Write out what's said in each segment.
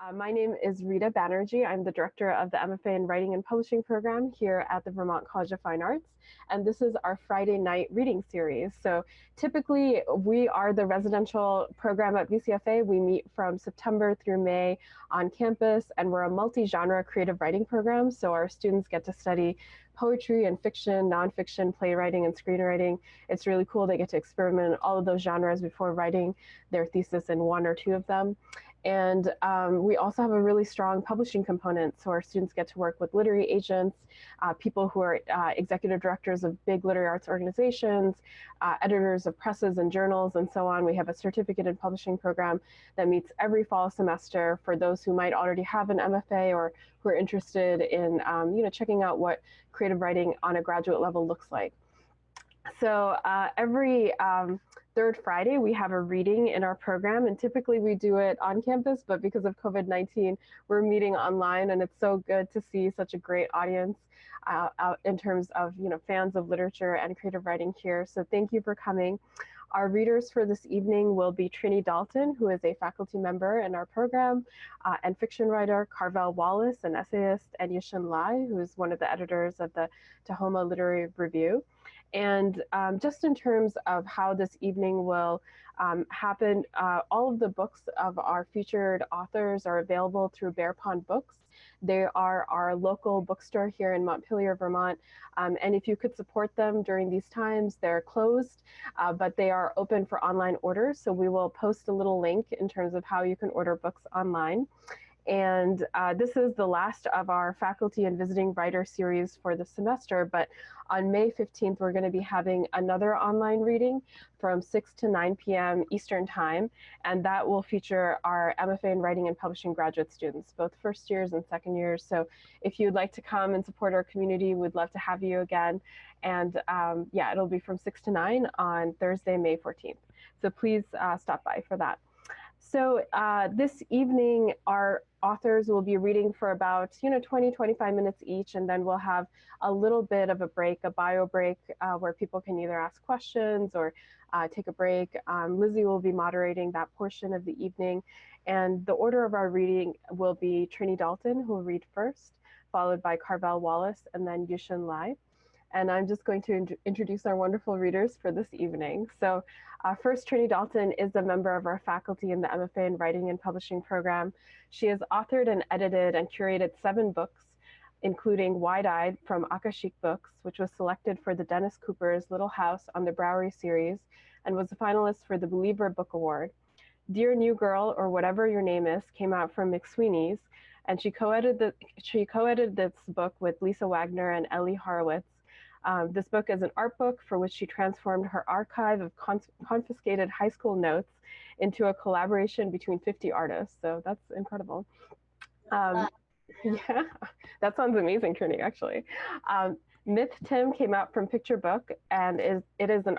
My name is Rita Banerjee. I'm the director of the MFA in Writing and Publishing program here at the Vermont College of Fine Arts, and this is our Friday night reading series. So typically, we are the residential program at VCFA. We meet from September through May on campus, and we're a multi-genre creative writing program, so our students get to study poetry and fiction, nonfiction, playwriting, and screenwriting. It's really cool. They get to experiment in all of those genres before writing their thesis in one or two of them. And we also have a really strong publishing component, so our students get to work with literary agents, people who are executive directors of big literary arts organizations, editors of presses and journals, and so on. We have a certificate in publishing program that meets every fall semester for those who might already have an MFA or who are interested in checking out what creative writing on a graduate level looks like. So every third Friday, we have a reading in our program, and typically we do it on campus, but because of COVID-19, we're meeting online, and it's so good to see such a great audience out in terms of fans of literature and creative writing here. So thank you for coming. Our readers for this evening will be Trinie Dalton, who is a faculty member in our program, and fiction writer Carvell Wallace, an essayist, and Shun, who is one of the editors of the Tahoma Literary Review. And just in terms of how this evening will happen, all of the books of our featured authors are available through Bear Pond Books. They are our local bookstore here in Montpelier, Vermont. And if you could support them during these times, they're closed, but they are open for online orders. So we will post a little link in terms of how you can order books online. And this is the last of our faculty and visiting writer series for the semester, but on May 15th, we're going to be having another online reading from 6 to 9 p.m. Eastern Time, and that will feature our MFA in Writing and Publishing graduate students, both first years and second years. So if you'd like to come and support our community, we'd love to have you again. And yeah, it'll be from 6 to 9 on Thursday, May 14th. So please stop by for that. So this evening, our authors will be reading for about 20-25 minutes each, and then we'll have a little bit of a break, a bio break, where people can either ask questions or take a break. Lizzie will be moderating that portion of the evening, and the order of our reading will be Trinie Dalton, who will read first, followed by Carvell Wallace, and then Yushin Lai. And I'm just going to introduce our wonderful readers for this evening. So first, Trinie Dalton is a member of our faculty in the MFA in Writing and Publishing program. She has authored and edited and curated 7 books, including Wide-Eyed from Akashic Books, which was selected for the Dennis Cooper's Little House on the Bowery series and was a finalist for the Believer Book Award. Dear New Girl, or Whatever Your Name Is, came out from McSweeney's, and she co-edited this book with Lisa Wagner and Ellie Horowitz. This book is an art book for which she transformed her archive of confiscated high school notes into a collaboration between 50 artists. So that's incredible. Yeah, that sounds amazing, Trinie, actually. Myth Tim came out from Picture Book, and it is an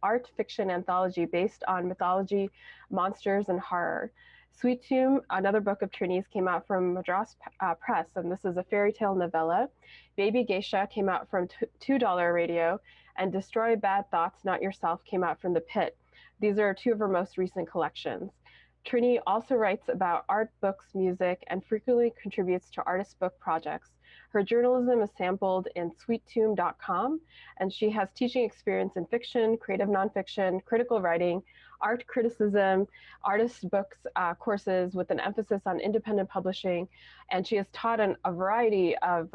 art fiction anthology based on mythology, monsters, and horror. Sweet Tomb, another book of Trinie's, came out from Madras Press, and this is a fairy tale novella. Baby Geisha came out from $2 Radio, and Destroy Bad Thoughts, Not Yourself came out from The Pit. These are 2 of her most recent collections. Trinie also writes about art, books, music, and frequently contributes to artist book projects. Her journalism is sampled in sweettomb.com, and she has teaching experience in fiction, creative nonfiction, critical writing, art criticism, artist books courses with an emphasis on independent publishing, and she has taught in a variety of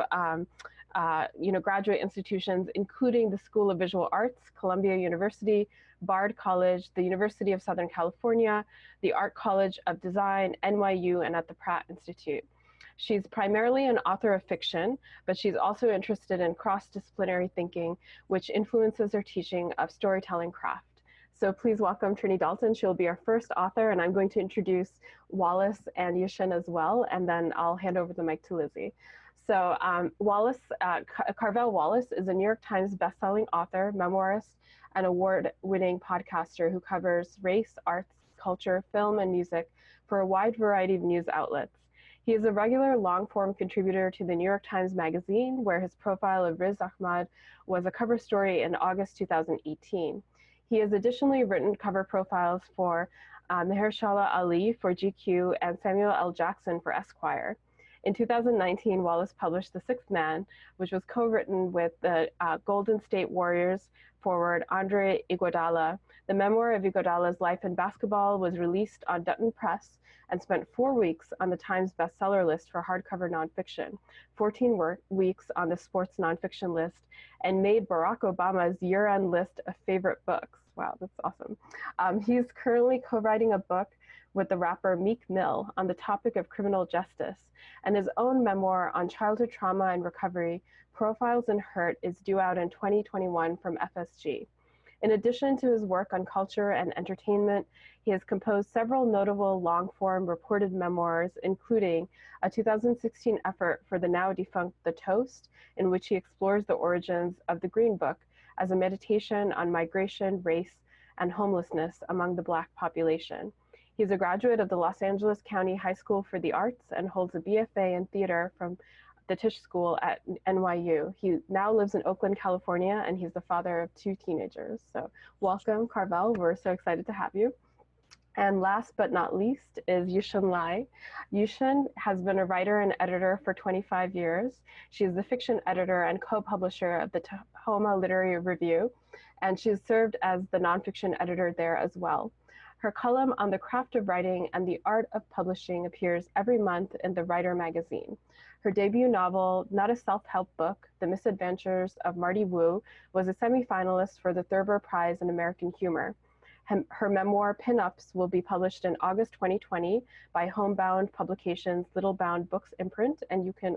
graduate institutions, including the School of Visual Arts, Columbia University, Bard College, the University of Southern California, the Art College of Design, NYU, and at the Pratt Institute. She's primarily an author of fiction, but she's also interested in cross-disciplinary thinking, which influences her teaching of storytelling craft. So please welcome Trinie Dalton. She'll be our first author, and I'm going to introduce Wallace and Yushin as well, and then I'll hand over the mic to Lizzie. So Carvell Wallace is a New York Times bestselling author, memoirist, and award-winning podcaster who covers race, arts, culture, film, and music for a wide variety of news outlets. He is a regular long-form contributor to the New York Times Magazine, where his profile of Riz Ahmed was a cover story in August 2018. He has additionally written cover profiles for Mahershala Ali for GQ, and Samuel L. Jackson for Esquire. In 2019, Wallace published The Sixth Man, which was co-written with the Golden State Warriors forward Andre Iguodala. The memoir of Iguodala's life in basketball was released on Dutton Press and spent 4 weeks on the Times bestseller list for hardcover nonfiction, 14 weeks on the sports nonfiction list, and made Barack Obama's year-end list of favorite books. Wow, that's awesome. He's currently co-writing a book with the rapper Meek Mill on the topic of criminal justice, and his own memoir on childhood trauma and recovery, Profiles in Hurt, is due out in 2021 from FSG. In addition to his work on culture and entertainment, he has composed several notable long-form reported memoirs, including a 2016 effort for the now-defunct The Toast, in which he explores the origins of the Green Book as a meditation on migration, race, and homelessness among the Black population. He's a graduate of the Los Angeles County High School for the Arts and holds a BFA in theater from the Tisch School at NYU. He now lives in Oakland, California, and he's the father of 2 teenagers. So welcome, Carvell. We're so excited to have you. And last but not least is Yushun Lai. Yushun has been a writer and editor for 25 years. She is the fiction editor and co-publisher of the Tahoma Literary Review, and she's served as the nonfiction editor there as well. Her column on the craft of writing and the art of publishing appears every month in The Writer magazine. Her debut novel, not a self-help book, The Misadventures of Marty Wu, was a semi-finalist for the Thurber Prize in American Humor. Her memoir, Pin-Ups, will be published in August 2020 by Homebound Publications' Little Bound Books imprint, and you can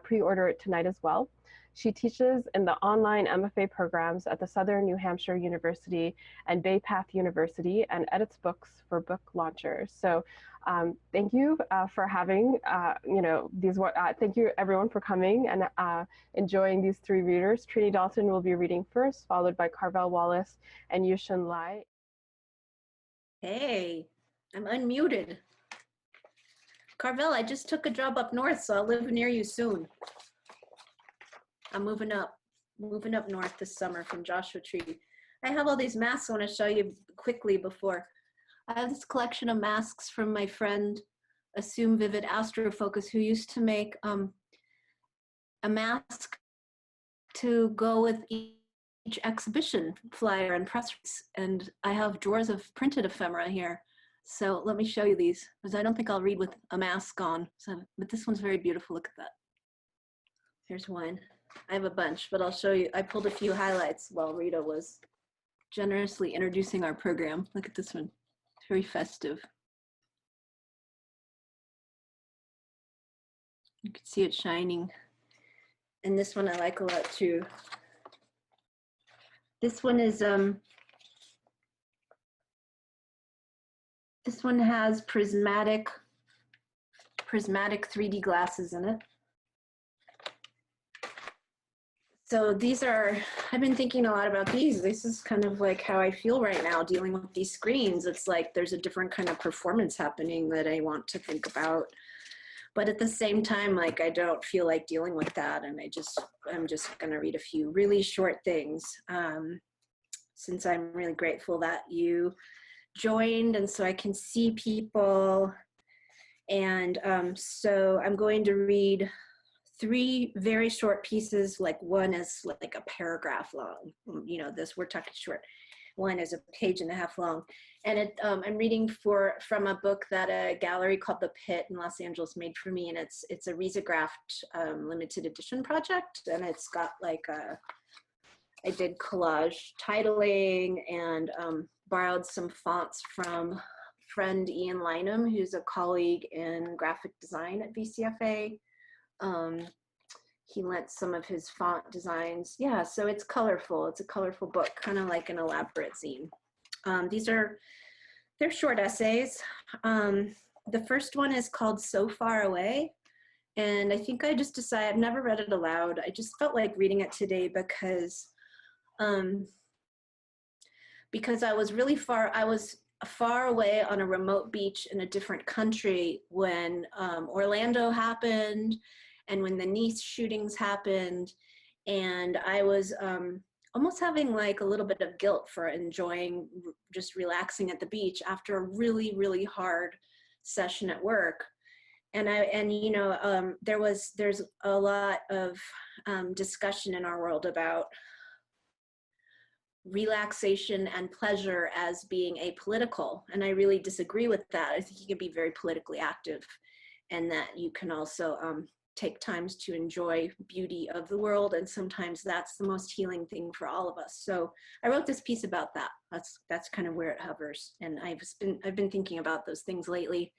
pre-order it tonight as well. She teaches in the online MFA programs at the Southern New Hampshire University and Bay Path University and edits books for book launchers. So thank you for having, thank you everyone for coming and enjoying these 3 readers. Trinie Dalton will be reading first, followed by Carvell Wallace and Yushun Lai. Hey, I'm unmuted. Carvell, I just took a job up north, so I'll live near you soon. I'm moving up north this summer from Joshua Tree. I have all these masks I want to show you quickly before. I have this collection of masks from my friend, Assume Vivid Astrofocus, who used to make a mask to go with each exhibition flyer and press release. And I have drawers of printed ephemera here. So let me show you these, because I don't think I'll read with a mask on. But this one's very beautiful. Look at that. Here's one. I have a bunch, but I'll show you. I pulled a few highlights while Rita was generously introducing our program. Look at this one. It's very festive. You can see it shining. And this one I like a lot too. This one is, this one has prismatic 3D glasses in it. So these are, I've been thinking a lot about these. This is kind of like how I feel right now dealing with these screens. It's like there's a different kind of performance happening that I want to think about. But at the same time, like I don't feel like dealing with that. And I'm just gonna read a few really short things since I'm really grateful that you joined and so I can see people. And so I'm going to read 3 very short pieces, like one is like a paragraph long, you know, this we're talking short. One is a 1.5 pages long. And I'm reading from a book that a gallery called The Pit in Los Angeles made for me. And it's a risographed limited edition project. And it's got like I did collage titling and borrowed some fonts from friend Ian Lynham, who's a colleague in graphic design at VCFA. He lent some of his font designs. Yeah, so it's colorful. It's a colorful book, kind of like an elaborate zine. They're short essays. The first one is called So Far Away. And I think I just decided, I've never read it aloud. I just felt like reading it today because I was really far away on a remote beach in a different country when Orlando happened and when the Nice shootings happened. And I was almost having like a little bit of guilt for enjoying just relaxing at the beach after a really, really hard session at work. And you know, there's a lot of discussion in our world about relaxation and pleasure as being apolitical. And I really disagree with that. I think you can be very politically active, and that you can also take times to enjoy beauty of the world. And sometimes that's the most healing thing for all of us. So I wrote this piece about that. That's kind of where it hovers. And I've been thinking about those things lately,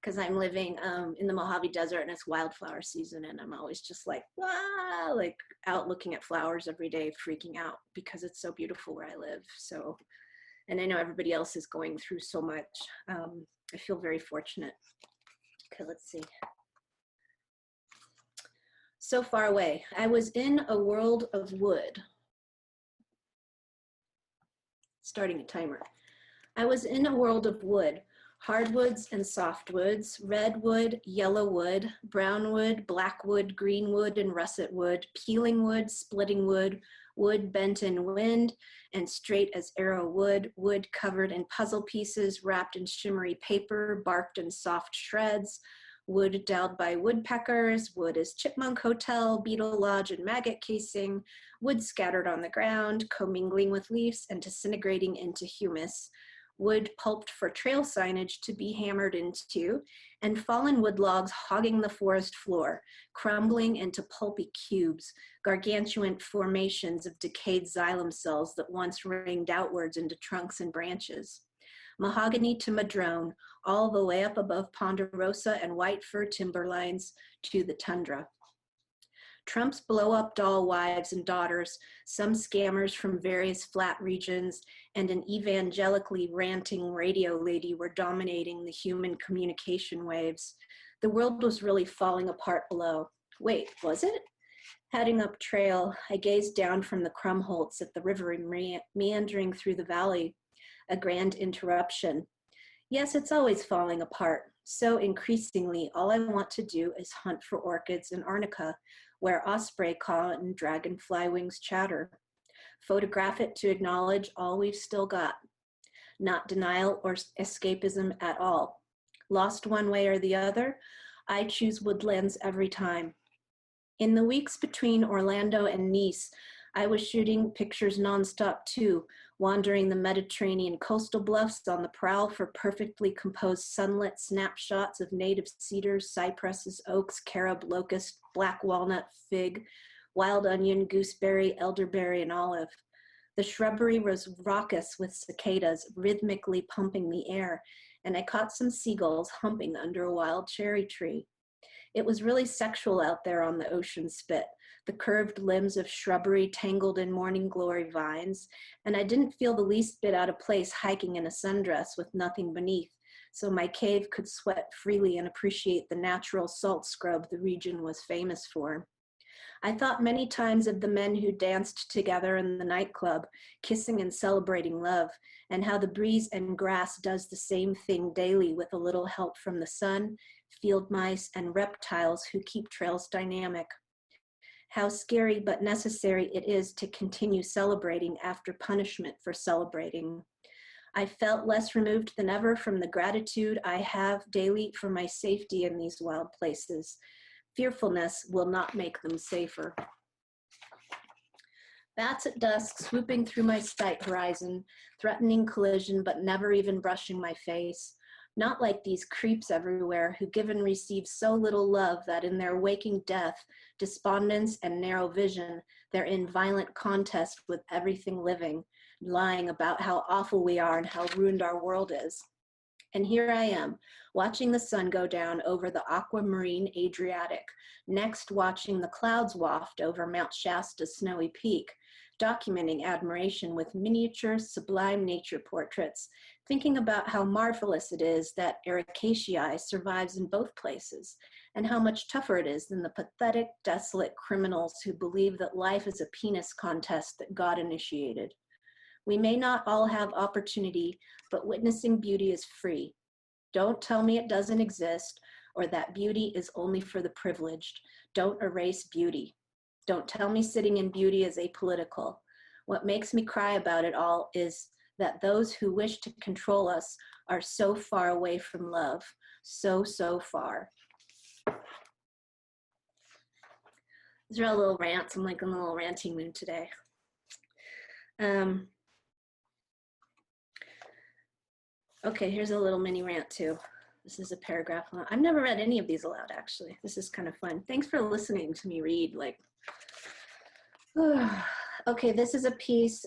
because I'm living in the Mojave Desert and it's wildflower season, and I'm always just like, wow, like out looking at flowers every day, freaking out because it's so beautiful where I live. So, and I know everybody else is going through so much. I feel very fortunate. Okay, let's see. So far away, I was in a world of wood. Starting a timer. I was in a world of wood. Hardwoods and softwoods, redwood, yellowwood, brownwood, blackwood, greenwood, and russet wood, peeling wood, splitting wood, wood bent in wind and straight as arrow wood, wood covered in puzzle pieces, wrapped in shimmery paper, barked in soft shreds, wood dowed by woodpeckers, wood as chipmunk hotel, beetle lodge, and maggot casing, wood scattered on the ground, commingling with leaves and disintegrating into humus, wood pulped for trail signage to be hammered into, and fallen wood logs hogging the forest floor, crumbling into pulpy cubes, gargantuan formations of decayed xylem cells that once ringed outwards into trunks and branches. Mahogany to madrone, all the way up above ponderosa and white fir timberlines to the tundra. Trump's blow-up doll wives and daughters, some scammers from various flat regions, and an evangelically ranting radio lady were dominating the human communication waves. The world was really falling apart below. Wait, was it? Heading up trail, I gazed down from the Crumholtz at the river meandering through the valley, a grand interruption. Yes, it's always falling apart. So increasingly, all I want to do is hunt for orchids in arnica, where osprey caw and dragonfly wings chatter. Photograph it to acknowledge all we've still got. Not denial or escapism at all. Lost one way or the other, I choose woodlands every time. In the weeks between Orlando and Nice, I was shooting pictures nonstop too, wandering the Mediterranean coastal bluffs on the prowl for perfectly composed sunlit snapshots of native cedars, cypresses, oaks, carob, locust, black walnut, fig, wild onion, gooseberry, elderberry, and olive. The shrubbery was raucous with cicadas, rhythmically pumping the air, and I caught some seagulls humping under a wild cherry tree. It was really sexual out there on the ocean spit, the curved limbs of shrubbery tangled in morning glory vines, and I didn't feel the least bit out of place hiking in a sundress with nothing beneath, so my cave could sweat freely and appreciate the natural salt scrub the region was famous for. I thought many times of the men who danced together in the nightclub, kissing and celebrating love, and how the breeze and grass does the same thing daily with a little help from the sun, field mice, and reptiles who keep trails dynamic. How scary but necessary it is to continue celebrating after punishment for celebrating. I felt less removed than ever from the gratitude I have daily for my safety in these wild places. Fearfulness will not make them safer. Bats at dusk swooping through my sight horizon, threatening collision but never even brushing my face. Not like these creeps everywhere who give and receive so little love that in their waking death, despondence, and narrow vision, they're in violent contest with everything living, lying about how awful we are and how ruined our world is. And here I am, watching the sun go down over the aquamarine Adriatic, next watching the clouds waft over Mount Shasta's snowy peak, documenting admiration with miniature, sublime nature portraits, thinking about how marvelous it is that Ericaceae survives in both places, and how much tougher it is than the pathetic, desolate criminals who believe that life is a penis contest that God initiated. We may not all have opportunity, but witnessing beauty is free. Don't tell me it doesn't exist or that beauty is only for the privileged. Don't erase beauty. Don't tell me sitting in beauty is apolitical. What makes me cry about it all is that those who wish to control us are so far away from love, so far. These are all little rants. I'm like in a little ranting mood today. Okay, here's a little mini rant too. This is a paragraph. I've never read any of these aloud, actually. This is kind of fun. Thanks for listening to me read. Like, okay, this is a piece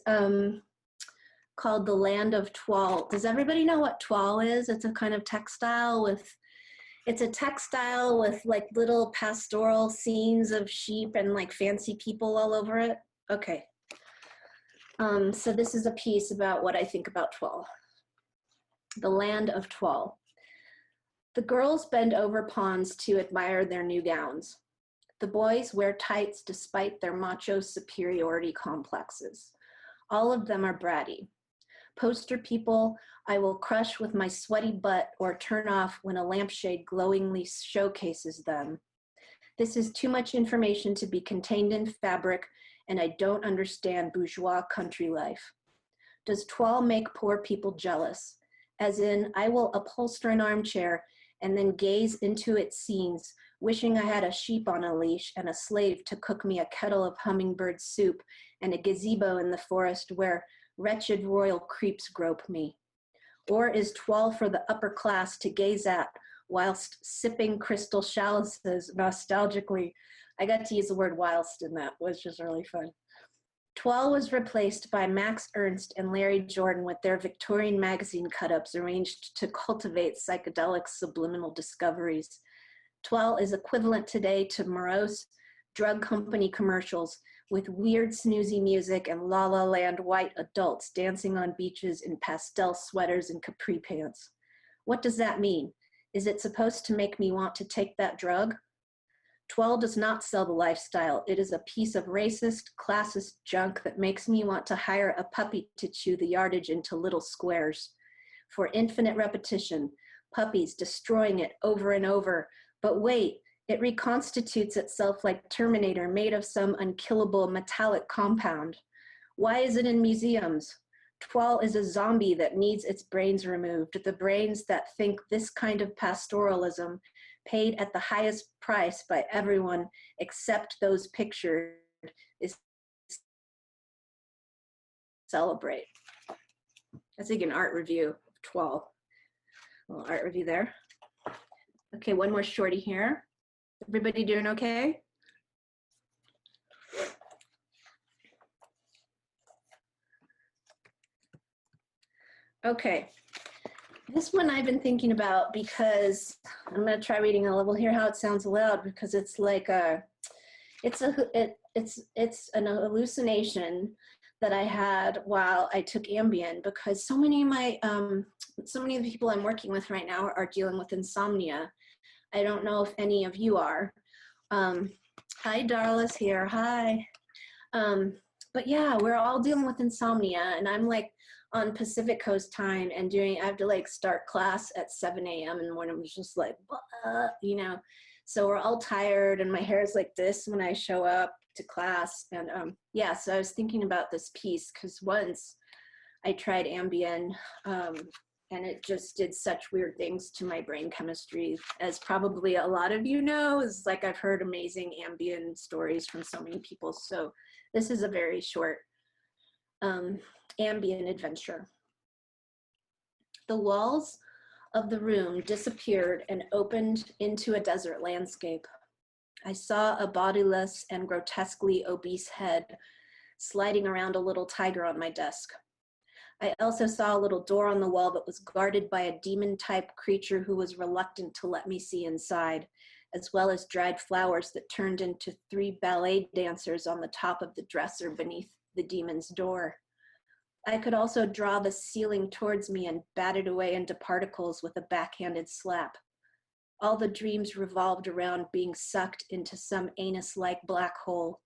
called The Land of Toile. Does everybody know what toile is? It's a kind of textile with, like little pastoral scenes of sheep and like fancy people all over it. Okay. So this is a piece about what I think about toile. The Land of Toile. The girls bend over ponds to admire their new gowns. The boys wear tights despite their macho superiority complexes. All of them are bratty. Poster people I will crush with my sweaty butt or turn off when a lampshade glowingly showcases them. This is too much information to be contained in fabric, and I don't understand bourgeois country life. Does toile make poor people jealous? As in, I will upholster an armchair and then gaze into its scenes, wishing I had a sheep on a leash and a slave to cook me a kettle of hummingbird soup and a gazebo in the forest where wretched royal creeps grope me. Or is toile for the upper class to gaze at whilst sipping crystal chalices nostalgically? I got to use the word whilst in that, which is really fun. Toile was replaced by Max Ernst and Larry Jordan with their Victorian magazine cut-ups arranged to cultivate psychedelic subliminal discoveries. Toile is equivalent today to morose drug company commercials with weird snoozy music and La La Land white adults dancing on beaches in pastel sweaters and capri pants. What does that mean? Is it supposed to make me want to take that drug? Toile does not sell the lifestyle. It is a piece of racist, classist junk that makes me want to hire a puppy to chew the yardage into little squares. For infinite repetition, puppies destroying it over and over. But wait, it reconstitutes itself like Terminator made of some unkillable metallic compound. Why is it in museums? Toile is a zombie that needs its brains removed, the brains that think this kind of pastoralism paid at the highest price by everyone except those pictured is celebrate. That's like an art review of toile. A little art review there. Okay, one more shorty here. Everybody doing okay? Okay. This one I've been thinking about because I'm going to try reading a little, hear how it sounds aloud, because it's like it's an hallucination that I had while I took Ambien, because so many of the people I'm working with right now are dealing with insomnia. I don't know if any of you are. Hi, Darla's here. Hi. But yeah, we're all dealing with insomnia, and I'm like on Pacific Coast time and I have to like start class at 7 a.m. in the morning. I'm just like, you know, so we're all tired and my hair is like this when I show up to class. And yeah, so I was thinking about this piece because once I tried Ambien and it just did such weird things to my brain chemistry, as probably a lot of you know. Is like I've heard amazing Ambien stories from so many people. So this is a very short Ambien adventure. The walls of the room disappeared and opened into a desert landscape. I saw a bodiless and grotesquely obese head sliding around a little tiger on my desk. I also saw a little door on the wall that was guarded by a demon-type creature who was reluctant to let me see inside, as well as dried flowers that turned into 3 ballet dancers on the top of the dresser beneath the demon's door. I could also draw the ceiling towards me and bat it away into particles with a backhanded slap. All the dreams revolved around being sucked into some anus-like black hole.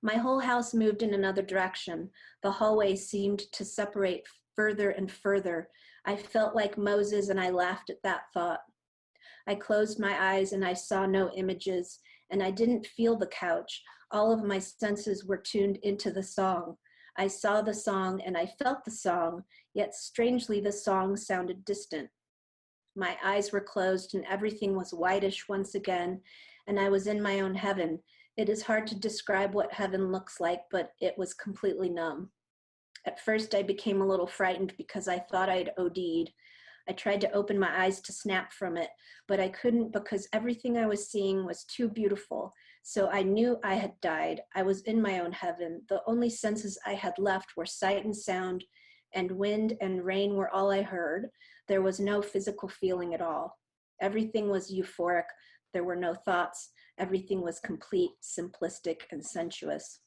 My whole house moved in another direction. The hallway seemed to separate further and further. I felt like Moses and I laughed at that thought. I closed my eyes and I saw no images, and I didn't feel the couch. All of my senses were tuned into the song. I saw the song and I felt the song, yet strangely the song sounded distant. My eyes were closed and everything was whitish once again, and I was in my own heaven. It is hard to describe what heaven looks like, but it was completely numb. At first, I became a little frightened because I thought I'd OD'd. I tried to open my eyes to snap from it, but I couldn't because everything I was seeing was too beautiful. So I knew I had died. I was in my own heaven. The only senses I had left were sight and sound, and wind and rain were all I heard. There was no physical feeling at all. Everything was euphoric. There were no thoughts. Everything was complete, simplistic, and sensuous.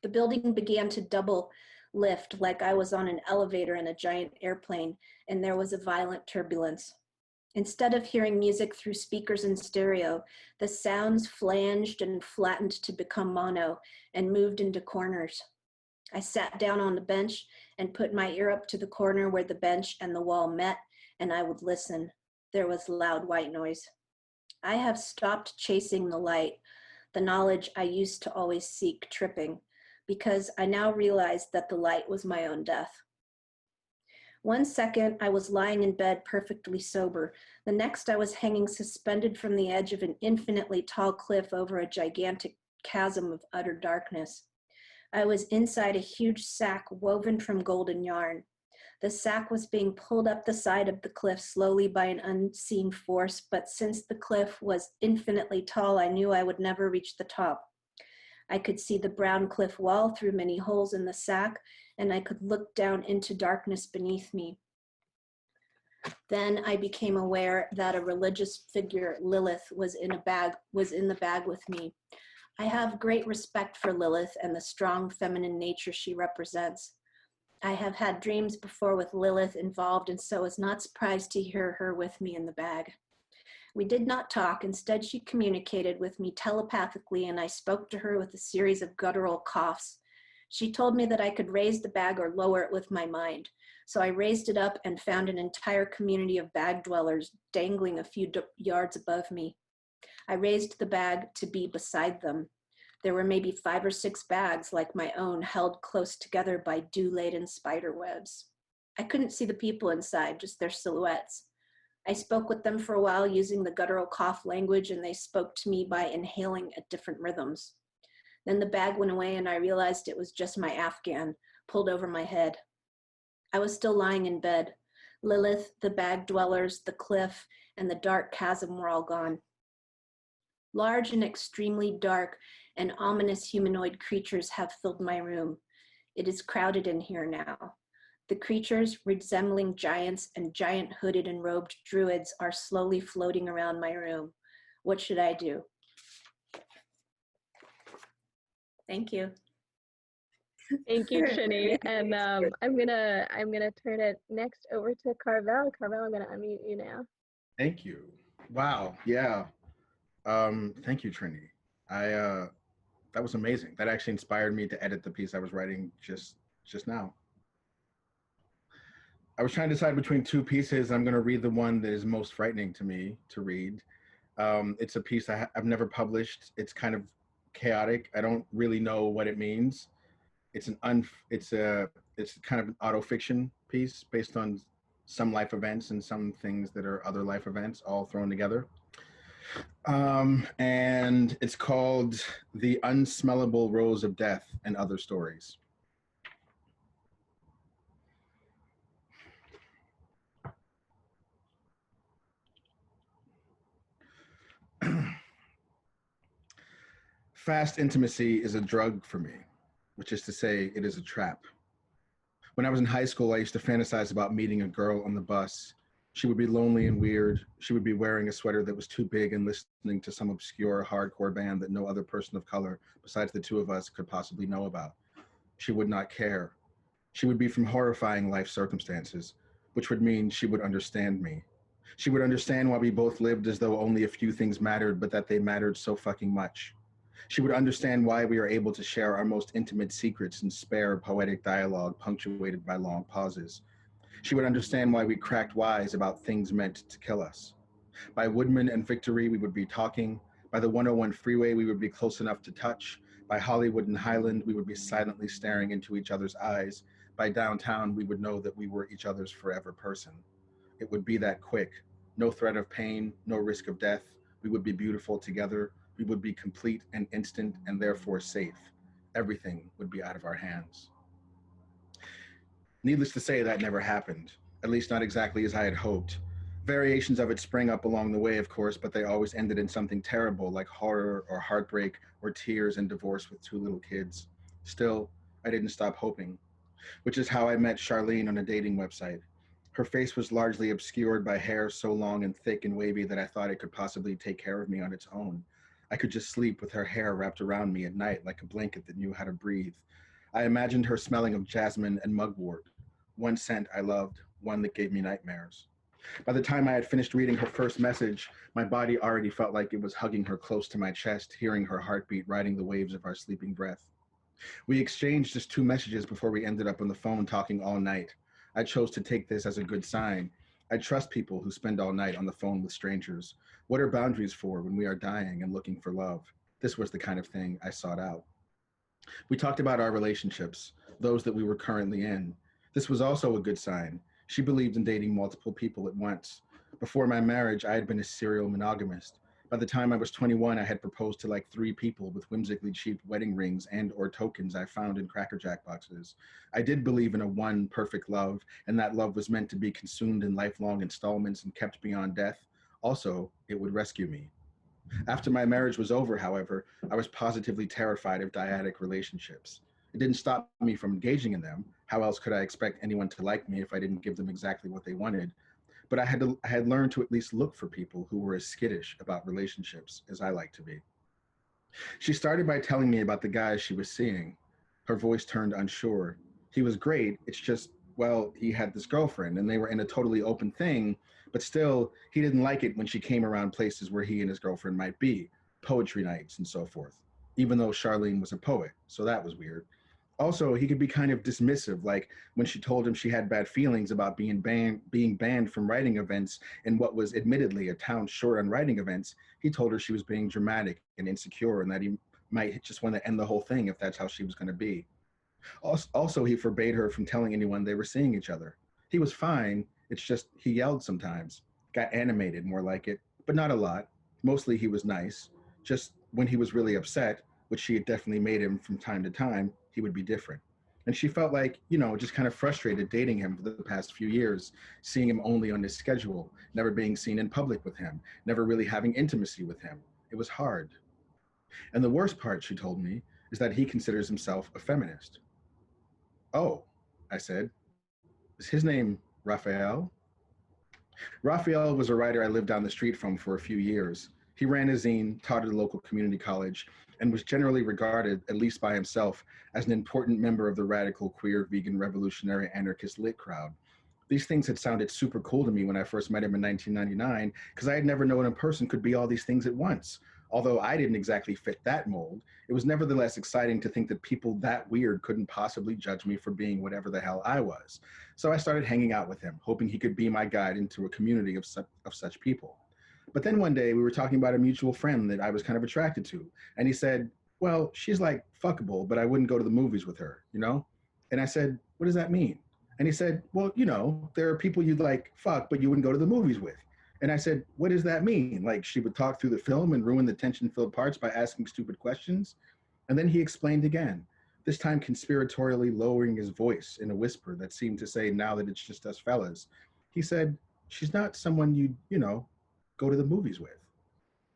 The building began to double lift like I was on an elevator in a giant airplane, and there was a violent turbulence. Instead of hearing music through speakers in stereo, the sounds flanged and flattened to become mono and moved into corners. I sat down on the bench and put my ear up to the corner where the bench and the wall met, and I would listen. There was loud white noise. I have stopped chasing the light, the knowledge I used to always seek, tripping, because I now realized that the light was my own death. 1 second, I was lying in bed perfectly sober. The next, I was hanging suspended from the edge of an infinitely tall cliff over a gigantic chasm of utter darkness. I was inside a huge sack woven from golden yarn. The sack was being pulled up the side of the cliff slowly by an unseen force, but since the cliff was infinitely tall, I knew I would never reach the top. I could see the brown cliff wall through many holes in the sack, and I could look down into darkness beneath me. Then I became aware that a religious figure, Lilith, was in the bag with me. I have great respect for Lilith and the strong feminine nature she represents. I have had dreams before with Lilith involved, and so was not surprised to hear her with me in the bag. We did not talk. Instead, she communicated with me telepathically, and I spoke to her with a series of guttural coughs. She told me that I could raise the bag or lower it with my mind. So I raised it up and found an entire community of bag dwellers dangling a few yards above me. I raised the bag to be beside them. There were maybe 5 or 6 bags like my own, held close together by dew-laden spider webs. I couldn't see the people inside, just their silhouettes. I spoke with them for a while using the guttural cough language, and they spoke to me by inhaling at different rhythms. Then the bag went away and I realized it was just my Afghan, pulled over my head. I was still lying in bed. Lilith, the bag dwellers, the cliff, and the dark chasm were all gone. Large and extremely dark and ominous humanoid creatures have filled my room. It is crowded in here now. The creatures, resembling giants and giant hooded and robed druids, are slowly floating around my room. What should I do? Thank you. Thank you, Trinie. And I'm gonna turn it next over to Carvell. Carvell, I'm gonna unmute you now. Thank you. Wow. Yeah. Thank you, Trinie. That was amazing. That actually inspired me to edit the piece I was writing just now. I was trying to decide between 2 pieces. I'm going to read the one that is most frightening to me to read. It's a piece I've never published. It's kind of chaotic. I don't really know what it means. It's kind of an autofiction piece based on some life events and some things that are other life events all thrown together. And it's called The Unsellable Rose of Death and Other Stories. Fast intimacy is a drug for me, which is to say it is a trap. When I was in high school, I used to fantasize about meeting a girl on the bus. She would be lonely and weird. She would be wearing a sweater that was too big and listening to some obscure hardcore band that no other person of color besides the 2 of us could possibly know about. She would not care. She would be from horrifying life circumstances, which would mean she would understand me. She would understand why we both lived as though only a few things mattered, but that they mattered so fucking much. She would understand why we are able to share our most intimate secrets and spare poetic dialogue punctuated by long pauses. She would understand why we cracked wise about things meant to kill us. By Woodman and Victory, we would be talking. By the 101 freeway, we would be close enough to touch. By Hollywood and Highland, we would be silently staring into each other's eyes. By downtown, we would know that we were each other's forever person. It would be that quick. No threat of pain, no risk of death. We would be beautiful together. We would be complete and instant and therefore safe. Everything would be out of our hands. Needless to say, that never happened, at least not exactly as I had hoped. Variations of it sprang up along the way, of course, but they always ended in something terrible like horror or heartbreak or tears and divorce with 2 little kids. Still, I didn't stop hoping, which is how I met Charlene on a dating website. Her face was largely obscured by hair so long and thick and wavy that I thought it could possibly take care of me on its own. I could just sleep with her hair wrapped around me at night like a blanket that knew how to breathe. I imagined her smelling of jasmine and mugwort, one scent I loved, one that gave me nightmares. By the time I had finished reading her first message, my body already felt like it was hugging her close to my chest, hearing her heartbeat riding the waves of our sleeping breath. We exchanged just 2 messages before we ended up on the phone talking all night. I chose to take this as a good sign. I trust people who spend all night on the phone with strangers. What are boundaries for when we are dying and looking for love? This was the kind of thing I sought out. We talked about our relationships, those that we were currently in. This was also a good sign. She believed in dating multiple people at once. Before my marriage, I had been a serial monogamist. By the time I was 21, I had proposed to like 3 people with whimsically cheap wedding rings and or tokens I found in Cracker Jack boxes. I did believe in a one perfect love, and that love was meant to be consumed in lifelong installments and kept beyond death. Also, it would rescue me. After my marriage was over, however, I was positively terrified of dyadic relationships. It didn't stop me from engaging in them. How else could I expect anyone to like me if I didn't give them exactly what they wanted? But I had learned to at least look for people who were as skittish about relationships as I like to be. She started by telling me about the guys she was seeing. Her voice turned unsure. He was great, it's just, well, he had this girlfriend and they were in a totally open thing, but still, he didn't like it when she came around places where he and his girlfriend might be, poetry nights and so forth, even though Charlene was a poet, so that was weird. Also, he could be kind of dismissive, like when she told him she had bad feelings about being banned from writing events in what was admittedly a town short on writing events. He told her she was being dramatic and insecure and that he might just want to end the whole thing if that's how she was going to be. Also, he forbade her from telling anyone they were seeing each other. He was fine, it's just he yelled sometimes, got animated more like it, but not a lot. Mostly he was nice. Just when he was really upset, which she had definitely made him from time to time, he would be different. And she felt like, just kind of frustrated dating him for the past few years, seeing him only on his schedule, never being seen in public with him, never really having intimacy with him. It was hard. And the worst part, she told me, is that he considers himself a feminist. Oh, I said, is his name Rafael? Rafael was a writer I lived down the street from for a few years. He ran a zine, taught at a local community college, and was generally regarded, at least by himself, as an important member of the radical, queer, vegan, revolutionary, anarchist lit crowd. These things had sounded super cool to me when I first met him in 1999, because I had never known a person could be all these things at once. Although I didn't exactly fit that mold, it was nevertheless exciting to think that people that weird couldn't possibly judge me for being whatever the hell I was. So I started hanging out with him, hoping he could be my guide into a community of such people. But then one day we were talking about a mutual friend that I was kind of attracted to. And he said, well, she's like fuckable, but I wouldn't go to the movies with her, And I said, what does that mean? And he said, well, there are people you'd like fuck, but you wouldn't go to the movies with. And I said, what does that mean? Like she would talk through the film and ruin the tension-filled parts by asking stupid questions? And then he explained again, this time conspiratorially lowering his voice in a whisper that seemed to say, now that it's just us fellas. He said, she's not someone you'd, go to the movies with.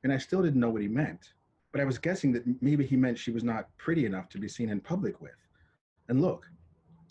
And I still didn't know what he meant, but I was guessing that maybe he meant she was not pretty enough to be seen in public with. And look,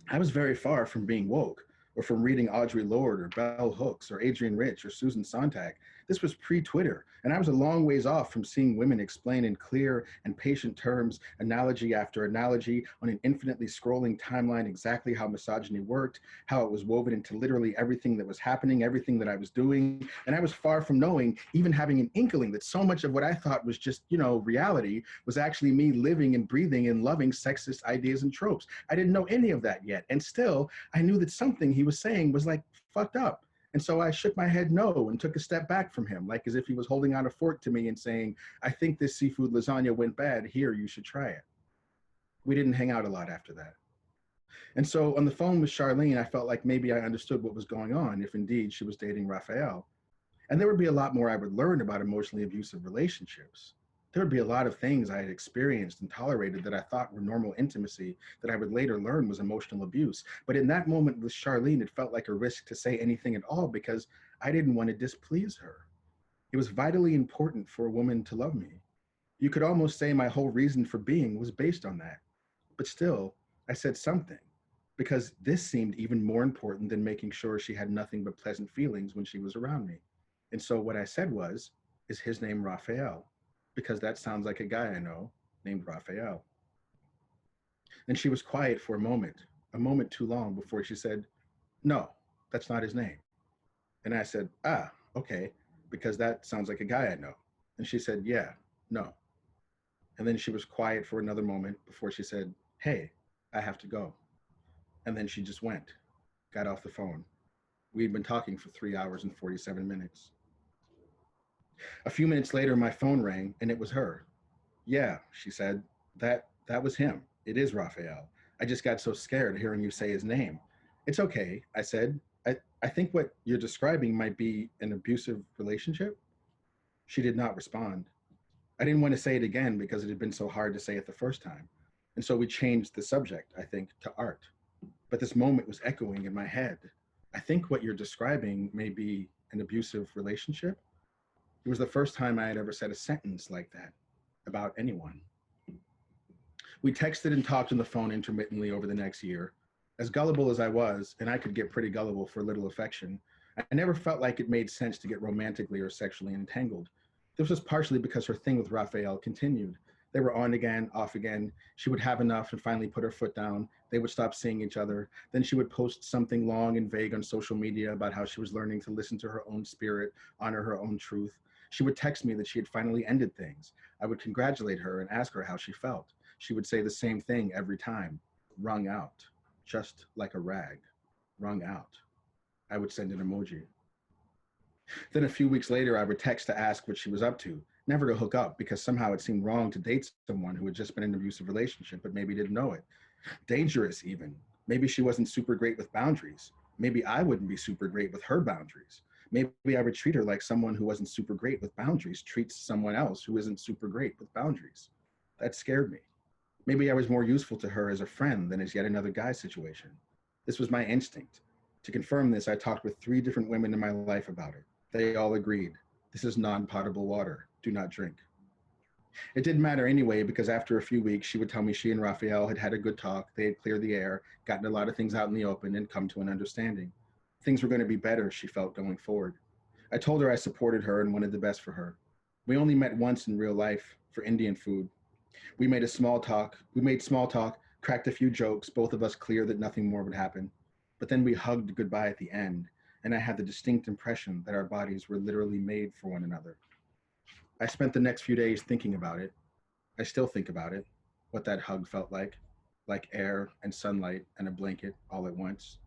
I was very far from being woke, or from reading Audre Lorde or Bell Hooks or Adrienne Rich or Susan Sontag. This was pre-Twitter, and I was a long ways off from seeing women explain in clear and patient terms, analogy after analogy, on an infinitely scrolling timeline exactly how misogyny worked, how it was woven into literally everything that was happening, everything that I was doing. And I was far from knowing, even having an inkling that so much of what I thought was just, reality was actually me living and breathing and loving sexist ideas and tropes. I didn't know any of that yet. And still, I knew that something he was saying was like fucked up. And so I shook my head no and took a step back from him, like as if he was holding out a fork to me and saying, I think this seafood lasagna went bad. Here, you should try it. We didn't hang out a lot after that. And so on the phone with Charlene, I felt like maybe I understood what was going on, if indeed she was dating Rafael. And there would be a lot more I would learn about emotionally abusive relationships. There would be a lot of things I had experienced and tolerated that I thought were normal intimacy that I would later learn was emotional abuse. But in that moment with Charlene, it felt like a risk to say anything at all because I didn't want to displease her. It was vitally important for a woman to love me. You could almost say my whole reason for being was based on that. But still, I said something because this seemed even more important than making sure she had nothing but pleasant feelings when she was around me. And so what I said was, is his name Rafael? Because that sounds like a guy I know named Rafael. And she was quiet for a moment too long before she said, no, that's not his name. And I said, okay, because that sounds like a guy I know. And she said, yeah, no. And then she was quiet for another moment before she said, hey, I have to go. And then she just went, got off the phone. We'd been talking for 3 hours and 47 minutes. A few minutes later, my phone rang and it was her. Yeah, she said, that was him. It is Rafael. I just got so scared hearing you say his name. It's okay, I said. I think what you're describing might be an abusive relationship. She did not respond. I didn't want to say it again because it had been so hard to say it the first time. And so we changed the subject, I think, to art. But this moment was echoing in my head. I think what you're describing may be an abusive relationship. It was the first time I had ever said a sentence like that about anyone. We texted and talked on the phone intermittently over the next year. As gullible as I was, and I could get pretty gullible for a little affection, I never felt like it made sense to get romantically or sexually entangled. This was partially because her thing with Rafael continued. They were on again, off again. She would have enough and finally put her foot down. They would stop seeing each other. Then she would post something long and vague on social media about how she was learning to listen to her own spirit, honor her own truth. She would text me that she had finally ended things. I would congratulate her and ask her how she felt. She would say the same thing every time, wrung out, just like a rag, wrung out. I would send an emoji. Then a few weeks later, I would text to ask what she was up to, never to hook up because somehow it seemed wrong to date someone who had just been in an abusive relationship but maybe didn't know it. Dangerous even. Maybe she wasn't super great with boundaries. Maybe I wouldn't be super great with her boundaries. Maybe I would treat her like someone who wasn't super great with boundaries treats someone else who isn't super great with boundaries. That scared me. Maybe I was more useful to her as a friend than as yet another guy situation. This was my instinct. To confirm this, I talked with 3 different women in my life about it. They all agreed. This is non-potable water. Do not drink. It didn't matter anyway, because after a few weeks, she would tell me she and Rafael had had a good talk. They had cleared the air, gotten a lot of things out in the open, and come to an understanding. Things were going to be better, she felt, going forward. I told her I supported her and wanted the best for her. We only met once in real life for Indian food. We made small talk, cracked a few jokes, both of us clear that nothing more would happen. But then we hugged goodbye at the end, and I had the distinct impression that our bodies were literally made for one another. I spent the next few days thinking about it. I still think about it, what that hug felt like air and sunlight and a blanket all at once.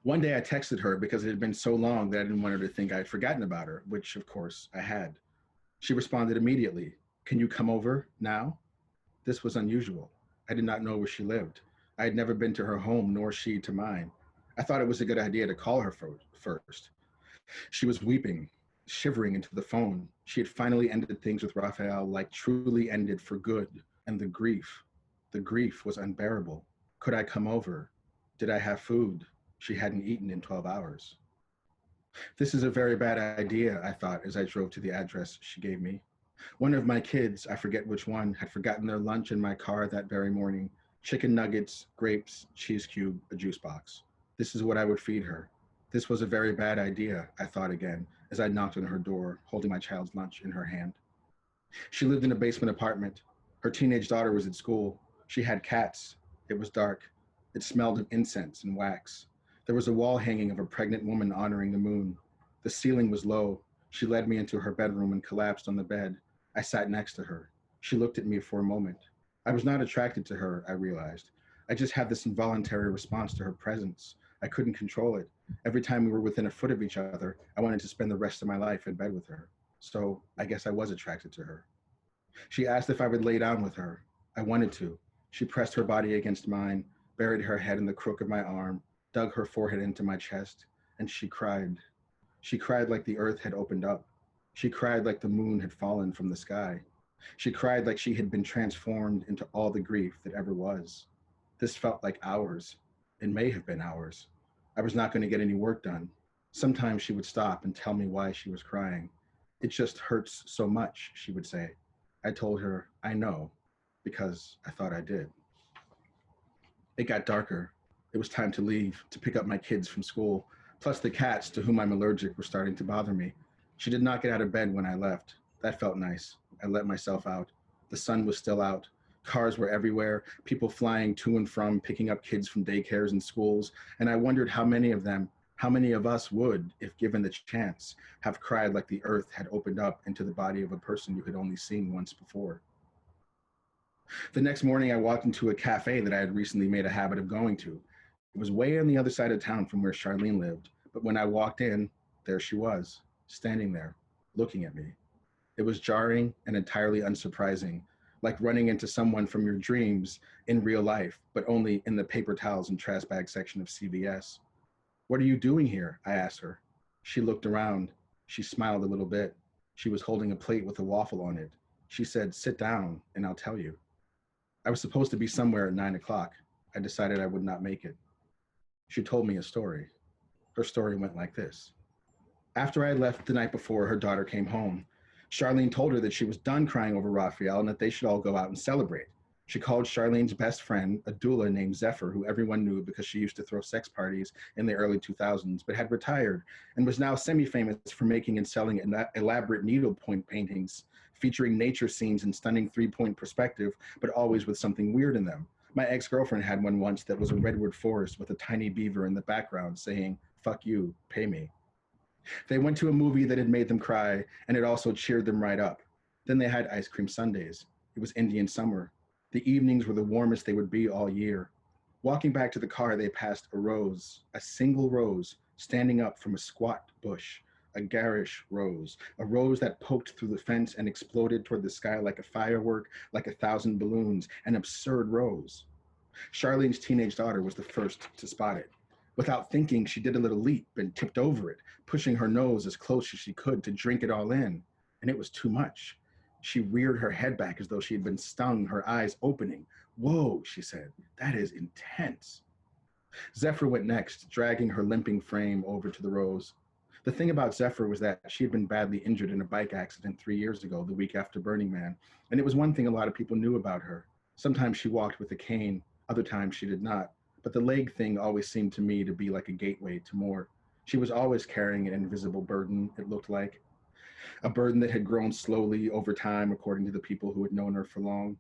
One day I texted her because it had been so long that I didn't want her to think I had forgotten about her, which of course I had. She responded immediately, "Can you come over now?" This was unusual. I did not know where she lived. I had never been to her home, nor she to mine. I thought it was a good idea to call her first. She was weeping, shivering into the phone. She had finally ended things with Rafael, like truly ended for good. And the grief was unbearable. Could I come over? Did I have food? She hadn't eaten in 12 hours. This is a very bad idea, I thought as I drove to the address she gave me. One of my kids, I forget which one, had forgotten their lunch in my car that very morning. Chicken nuggets, grapes, cheese cube, a juice box. This is what I would feed her. This was a very bad idea, I thought again, as I knocked on her door, holding my child's lunch in her hand. She lived in a basement apartment. Her teenage daughter was at school. She had cats. It was dark. It smelled of incense and wax. There was a wall hanging of a pregnant woman honoring the moon. The ceiling was low. She led me into her bedroom and collapsed on the bed. I sat next to her. She looked at me for a moment. I was not attracted to her, I realized. I just had this involuntary response to her presence. I couldn't control it. Every time we were within a foot of each other, I wanted to spend the rest of my life in bed with her. So I guess I was attracted to her. She asked if I would lay down with her. I wanted to. She pressed her body against mine, buried her head in the crook of my arm, dug her forehead into my chest, and she cried. She cried like the earth had opened up. She cried like the moon had fallen from the sky. She cried like she had been transformed into all the grief that ever was. This felt like hours. It may have been hours. I was not going to get any work done. Sometimes she would stop and tell me why she was crying. It just hurts so much, she would say. I told her, I know, because I thought I did. It got darker. It was time to leave, to pick up my kids from school, plus the cats to whom I'm allergic were starting to bother me. She did not get out of bed when I left. That felt nice. I let myself out. The sun was still out. Cars were everywhere, people flying to and from, picking up kids from daycares and schools, and I wondered how many of them, how many of us would, if given the chance, have cried like the earth had opened up into the body of a person you had only seen once before. The next morning, I walked into a cafe that I had recently made a habit of going to. It was way on the other side of town from where Charlene lived, but when I walked in, there she was, standing there, looking at me. It was jarring and entirely unsurprising, like running into someone from your dreams in real life, but only in the paper towels and trash bag section of CVS. What are you doing here? I asked her. She looked around. She smiled a little bit. She was holding a plate with a waffle on it. She said, sit down and I'll tell you. I was supposed to be somewhere at 9 o'clock. I decided I would not make it. She told me a story. Her story went like this. After I had left the night before, her daughter came home. Charlene told her that she was done crying over Rafael and that they should all go out and celebrate. She called Charlene's best friend, a doula named Zephyr, who everyone knew because she used to throw sex parties in the early 2000s, but had retired and was now semi-famous for making and selling elaborate needlepoint paintings featuring nature scenes in stunning three-point perspective, but always with something weird in them. My ex-girlfriend had one once that was a redwood forest with a tiny beaver in the background saying, fuck you, pay me. They went to a movie that had made them cry, and it also cheered them right up. Then they had ice cream sundaes. It was Indian summer. The evenings were the warmest they would be all year. Walking back to the car, they passed a rose, a single rose, standing up from a squat bush, a garish rose, a rose that poked through the fence and exploded toward the sky like a firework, like 1,000 balloons, an absurd rose. Charlene's teenage daughter was the first to spot it. Without thinking, she did a little leap and tipped over it, pushing her nose as close as she could to drink it all in. And it was too much. She reared her head back as though she had been stung, her eyes opening. Whoa, she said, that is intense. Zephyr went next, dragging her limping frame over to the rose. The thing about Zephyr was that she had been badly injured in a bike accident 3 years ago, the week after Burning Man, and it was one thing a lot of people knew about her. Sometimes she walked with a cane, other times she did not, but the leg thing always seemed to me to be like a gateway to more. She was always carrying an invisible burden, it looked like. A burden that had grown slowly over time, according to the people who had known her for long.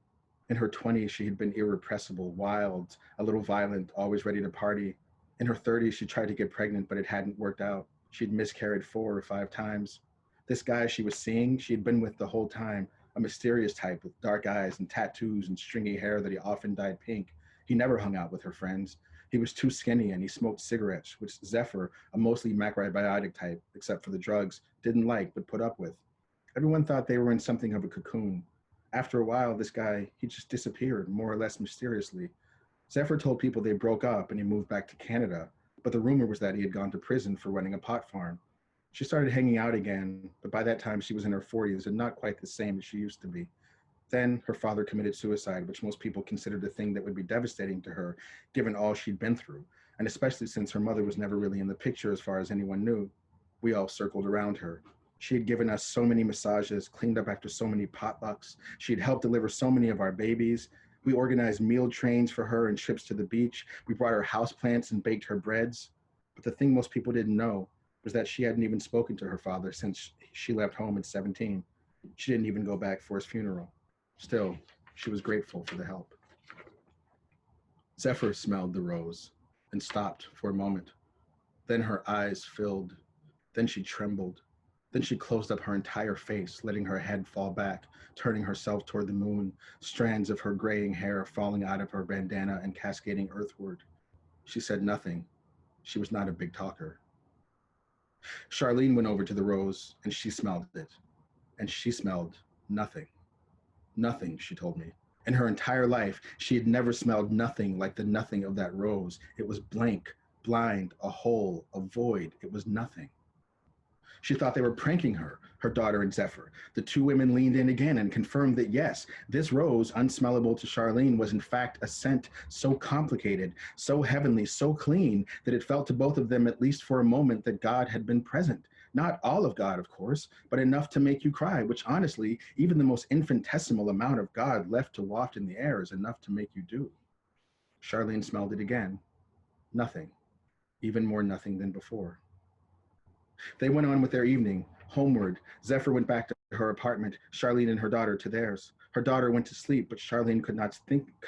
In her 20s, she had been irrepressible, wild, a little violent, always ready to party. In her 30s, she tried to get pregnant, but it hadn't worked out. She'd miscarried 4 or 5 times. This guy she was seeing, she'd been with the whole time, a mysterious type with dark eyes and tattoos and stringy hair that he often dyed pink. He never hung out with her friends. He was too skinny and he smoked cigarettes, which Zephyr, a mostly macrobiotic type, except for the drugs, didn't like but put up with. Everyone thought they were in something of a cocoon. After a while, this guy, he just disappeared, more or less mysteriously. Zephyr told people they broke up and he moved back to Canada, but the rumor was that he had gone to prison for running a pot farm. She started hanging out again, but by that time she was in her 40s and not quite the same as she used to be. Then her father committed suicide, which most people considered a thing that would be devastating to her, given all she'd been through, and especially since her mother was never really in the picture as far as anyone knew. We all circled around her. She had given us so many massages, cleaned up after so many potlucks. She had helped deliver so many of our babies. We organized meal trains for her and trips to the beach. We brought her houseplants and baked her breads. But the thing most people didn't know was that she hadn't even spoken to her father since she left home at 17. She didn't even go back for his funeral. Still, she was grateful for the help. Zephyr smelled the rose and stopped for a moment. Then her eyes filled. Then she trembled. Then she closed up her entire face, letting her head fall back, turning herself toward the moon, strands of her graying hair falling out of her bandana and cascading earthward. She said nothing. She was not a big talker. Charlene went over to the rose and she smelled it. And she smelled nothing. Nothing, she told me. In her entire life, she had never smelled nothing like the nothing of that rose. It was blank, blind, a hole, a void. It was nothing. She thought they were pranking her, her daughter and Zephyr. The two women leaned in again and confirmed that yes, this rose, unsmellable to Charlene, was in fact a scent so complicated, so heavenly, so clean, that it felt to both of them, at least for a moment, that God had been present. Not all of God, of course, but enough to make you cry, which honestly, even the most infinitesimal amount of God left to waft in the air is enough to make you do. Charlene smelled it again. Nothing. Even more nothing than before. They went on with their evening. Homeward, Zephyr went back to her apartment, Charlene and her daughter to theirs. Her daughter went to sleep, but Charlene could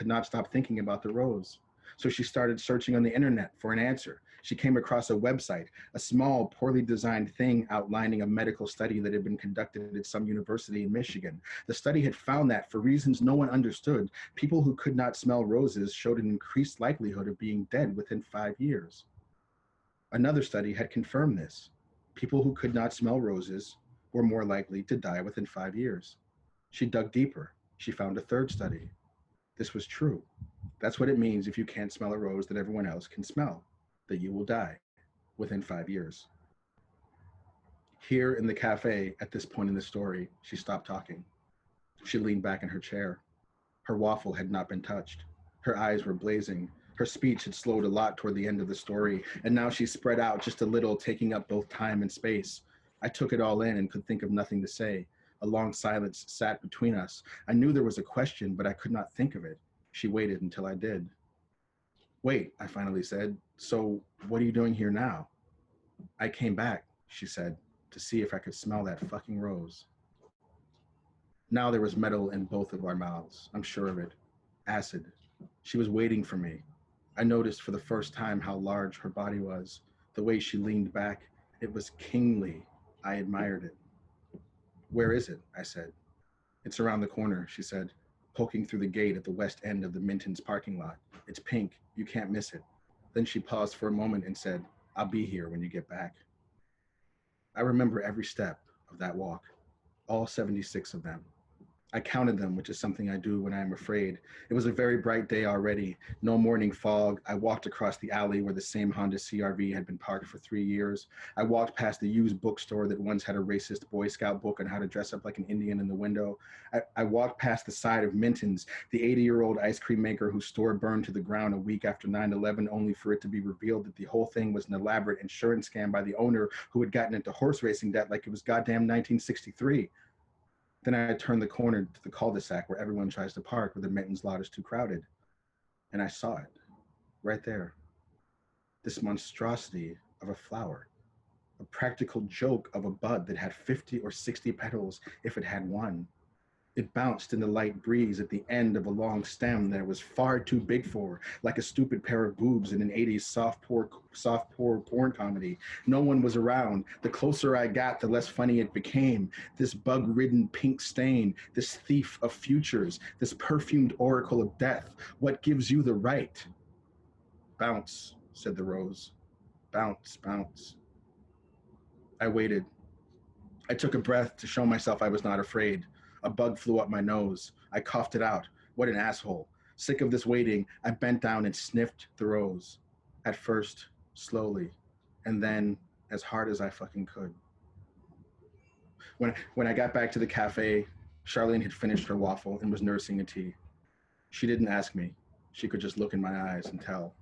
not stop thinking about the rose. So she started searching on the internet for an answer. She came across a website, a small, poorly designed thing outlining a medical study that had been conducted at some university in Michigan. The study had found that, for reasons no one understood, people who could not smell roses showed an increased likelihood of being dead within 5 years. Another study had confirmed this. People who could not smell roses were more likely to die within 5 years. She dug deeper. She found a third study. This was true. That's what it means if you can't smell a rose that everyone else can smell, that you will die within 5 years. Here in the cafe, at this point in the story, she stopped talking. She leaned back in her chair. Her waffle had not been touched. Her eyes were blazing. Her speech had slowed a lot toward the end of the story, and now she spread out just a little, taking up both time and space. I took it all in and could think of nothing to say. A long silence sat between us. I knew there was a question, but I could not think of it. She waited until I did. Wait, I finally said. So what are you doing here now? I came back, she said, to see if I could smell that fucking rose. Now there was metal in both of our mouths. I'm sure of it. Acid. She was waiting for me. I noticed for the first time how large her body was. The way she leaned back, it was kingly. I admired it. Where is it? I said. It's around the corner, she said, poking through the gate at the west end of the Minton's parking lot. It's pink. You can't miss it. Then she paused for a moment and said, I'll be here when you get back. I remember every step of that walk, all 76 of them. I counted them, which is something I do when I am afraid. It was a very bright day already, no morning fog. I walked across the alley where the same Honda CRV had been parked for 3 years. I walked past the used bookstore that once had a racist Boy Scout book on how to dress up like an Indian in the window. I walked past the side of Minton's, the 80-year-old ice cream maker whose store burned to the ground a week after 9/11, only for it to be revealed that the whole thing was an elaborate insurance scam by the owner who had gotten into horse racing debt like it was goddamn 1963. Then I turned the corner to the cul-de-sac where everyone tries to park where the Minton's lot is too crowded. And I saw it, right there. This monstrosity of a flower. A practical joke of a bud that had 50 or 60 petals if it had one. It bounced in the light breeze at the end of a long stem that it was far too big for, like a stupid pair of boobs in an 80s softcore porn comedy. No one was around. The closer I got, the less funny it became. This bug-ridden pink stain, this thief of futures, this perfumed oracle of death. What gives you the right? Bounce, said the rose. Bounce, bounce. I waited. I took a breath to show myself I was not afraid. A bug flew up my nose. I coughed it out. What an asshole. Sick of this waiting, I bent down and sniffed the rose. At first, slowly, and then as hard as I fucking could. When I got back to the cafe, Charlene had finished her waffle and was nursing a tea. She didn't ask me. She could just look in my eyes and tell.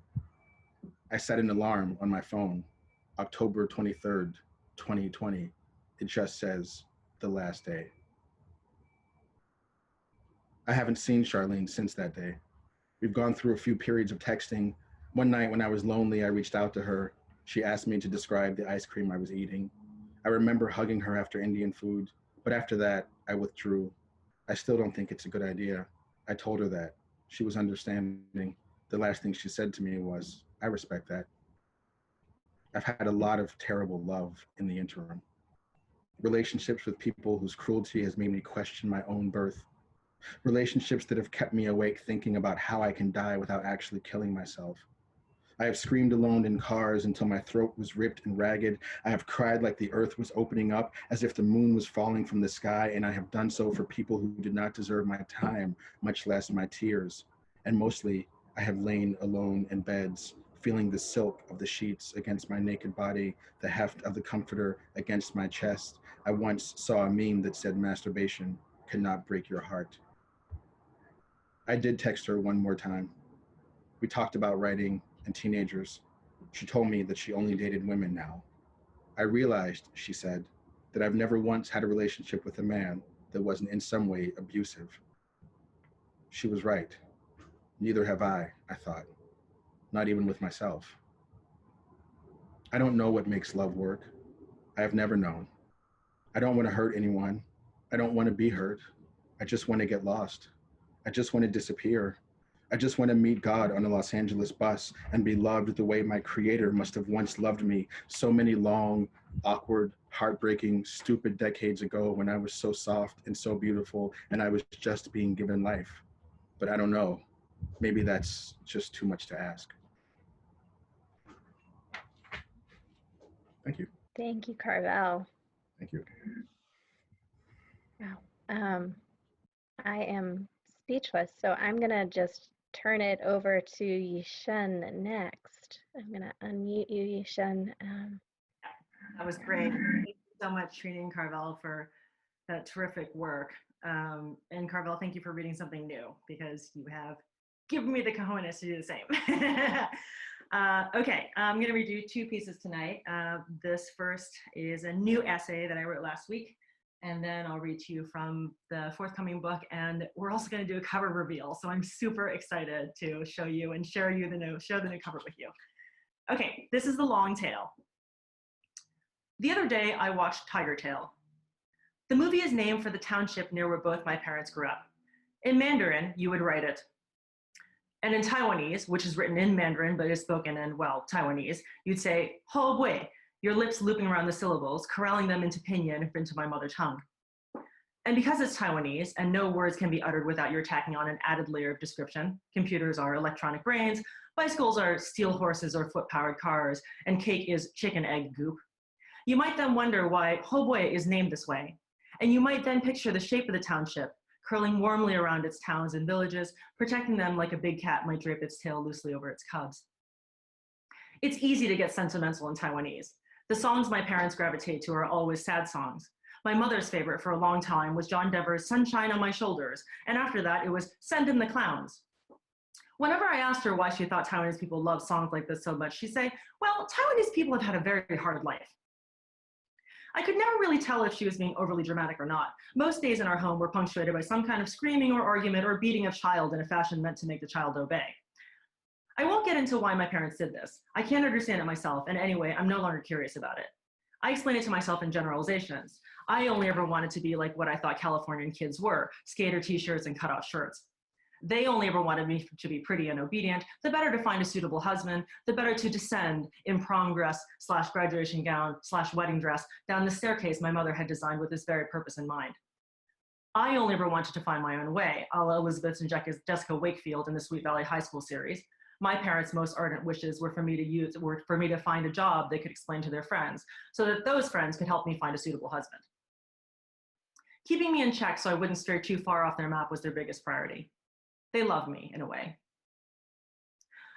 I set an alarm on my phone. October 23rd, 2020. It just says, the last day. I haven't seen Charlene since that day. We've gone through a few periods of texting. One night when I was lonely, I reached out to her. She asked me to describe the ice cream I was eating. I remember hugging her after Indian food, but after that, I withdrew. I still don't think it's a good idea. I told her that. She was understanding. The last thing she said to me was, I respect that. I've had a lot of terrible love in the interim. Relationships with people whose cruelty has made me question my own birth. Relationships that have kept me awake thinking about how I can die without actually killing myself. I have screamed alone in cars until my throat was ripped and ragged. I have cried like the earth was opening up, as if the moon was falling from the sky, and I have done so for people who did not deserve my time, much less my tears. And mostly, I have lain alone in beds, feeling the silk of the sheets against my naked body, the heft of the comforter against my chest. I once saw a meme that said masturbation cannot break your heart. I did text her one more time. We talked about writing and teenagers. She told me that she only dated women now. I realized, she said, that I've never once had a relationship with a man that wasn't in some way abusive. She was right. Neither have I thought. Not even with myself. I don't know what makes love work. I have never known. I don't want to hurt anyone. I don't want to be hurt. I just want to get lost. I just want to disappear. I just want to meet God on a Los Angeles bus and be loved the way my creator must have once loved me so many long, awkward, heartbreaking, stupid decades ago when I was so soft and so beautiful and I was just being given life. But I don't know. Maybe that's just too much to ask. Thank you. Thank you, Carvell. Thank you. Wow. I am speechless, so I'm gonna just turn it over to Shun next. I'm gonna unmute you, Shun. That was great. Thank you so much, Trinie and Carvell, for that terrific work. And Carvell, thank you for reading something new, because you have given me the cojones to do the same. Okay, I'm going to read you two pieces tonight. This first is a new essay that I wrote last week, and then I'll read to you from the forthcoming book, and we're also going to do a cover reveal, so I'm super excited to show you and share the new cover with you. Okay, this is the long tail. The other day, I watched Tiger Tail. The movie is named for the township near where both my parents grew up. In Mandarin, you would write it. And in Taiwanese, which is written in Mandarin but is spoken in, well, Taiwanese, you'd say, ho bui, your lips looping around the syllables, corralling them into pinyin, into my mother tongue. And because it's Taiwanese and no words can be uttered without your tacking on an added layer of description, computers are electronic brains, bicycles are steel horses or foot-powered cars, and cake is chicken egg goop, you might then wonder why ho bui is named this way. And you might then picture the shape of the township, curling warmly around its towns and villages, protecting them like a big cat might drape its tail loosely over its cubs. It's easy to get sentimental in Taiwanese. The songs my parents gravitate to are always sad songs. My mother's favorite for a long time was John Denver's Sunshine on My Shoulders, and after that it was Send in the Clowns. Whenever I asked her why she thought Taiwanese people loved songs like this so much, she'd say, well, Taiwanese people have had a very hard life. I could never really tell if she was being overly dramatic or not. Most days in our home were punctuated by some kind of screaming or argument or beating of child in a fashion meant to make the child obey. I won't get into why my parents did this. I can't understand it myself, and anyway, I'm no longer curious about it. I explain it to myself in generalizations. I only ever wanted to be like what I thought Californian kids were, skater t-shirts and cutoff shirts. They only ever wanted me to be pretty and obedient. The better to find a suitable husband, the better to descend in prom dress / graduation gown / wedding dress down the staircase my mother had designed with this very purpose in mind. I only ever wanted to find my own way, a la Elizabeth and Jessica Wakefield in the Sweet Valley High School series. My parents' most ardent wishes were for me to find a job they could explain to their friends, so that those friends could help me find a suitable husband. Keeping me in check so I wouldn't stray too far off their map was their biggest priority. They love me, in a way.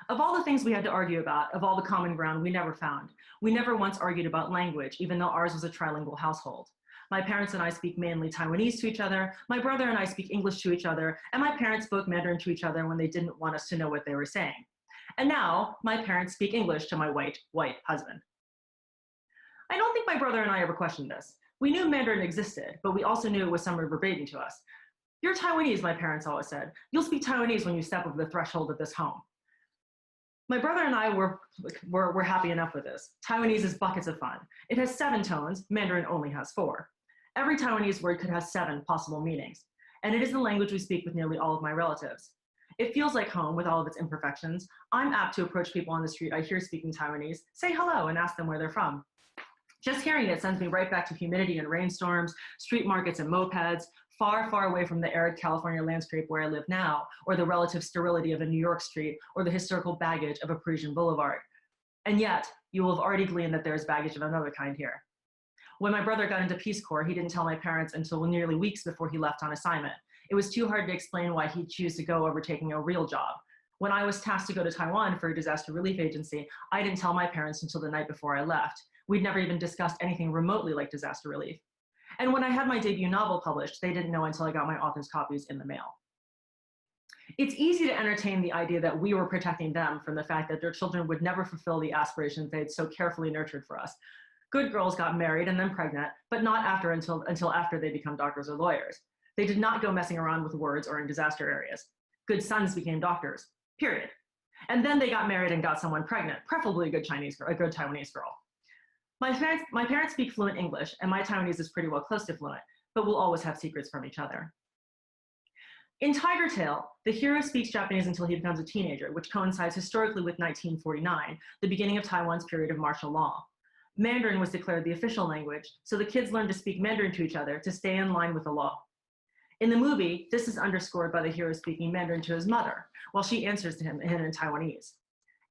Of all the things we had to argue about, of all the common ground we never found, we never once argued about language, even though ours was a trilingual household. My parents and I speak mainly Taiwanese to each other, my brother and I speak English to each other, and my parents spoke Mandarin to each other when they didn't want us to know what they were saying. And now, my parents speak English to my white husband. I don't think my brother and I ever questioned this. We knew Mandarin existed, but we also knew it was somewhere verbatim to us. You're Taiwanese, my parents always said. You'll speak Taiwanese when you step over the threshold of this home. My brother and I were happy enough with this. Taiwanese is buckets of fun. It has 7 tones, Mandarin only has 4. Every Taiwanese word could have 7 possible meanings, and it is the language we speak with nearly all of my relatives. It feels like home with all of its imperfections. I'm apt to approach people on the street I hear speaking Taiwanese, say hello, and ask them where they're from. Just hearing it sends me right back to humidity and rainstorms, street markets and mopeds, far, far away from the arid California landscape where I live now, or the relative sterility of a New York street, or the historical baggage of a Parisian boulevard. And yet, you will have already gleaned that there's baggage of another kind here. When my brother got into Peace Corps, he didn't tell my parents until nearly weeks before he left on assignment. It was too hard to explain why he'd choose to go over taking a real job. When I was tasked to go to Taiwan for a disaster relief agency, I didn't tell my parents until the night before I left. We'd never even discussed anything remotely like disaster relief. And when I had my debut novel published, they didn't know until I got my author's copies in the mail. It's easy to entertain the idea that we were protecting them from the fact that their children would never fulfill the aspirations they'd so carefully nurtured for us. Good girls got married and then pregnant, but not until after they become doctors or lawyers. They did not go messing around with words or in disaster areas. Good sons became doctors, period. And then they got married and got someone pregnant, preferably a good Taiwanese girl. My parents speak fluent English, and my Taiwanese is pretty well close to fluent, but we'll always have secrets from each other. In Tiger Tail, the hero speaks Japanese until he becomes a teenager, which coincides historically with 1949, the beginning of Taiwan's period of martial law. Mandarin was declared the official language, so the kids learned to speak Mandarin to each other to stay in line with the law. In the movie, this is underscored by the hero speaking Mandarin to his mother, while she answers to him in Taiwanese.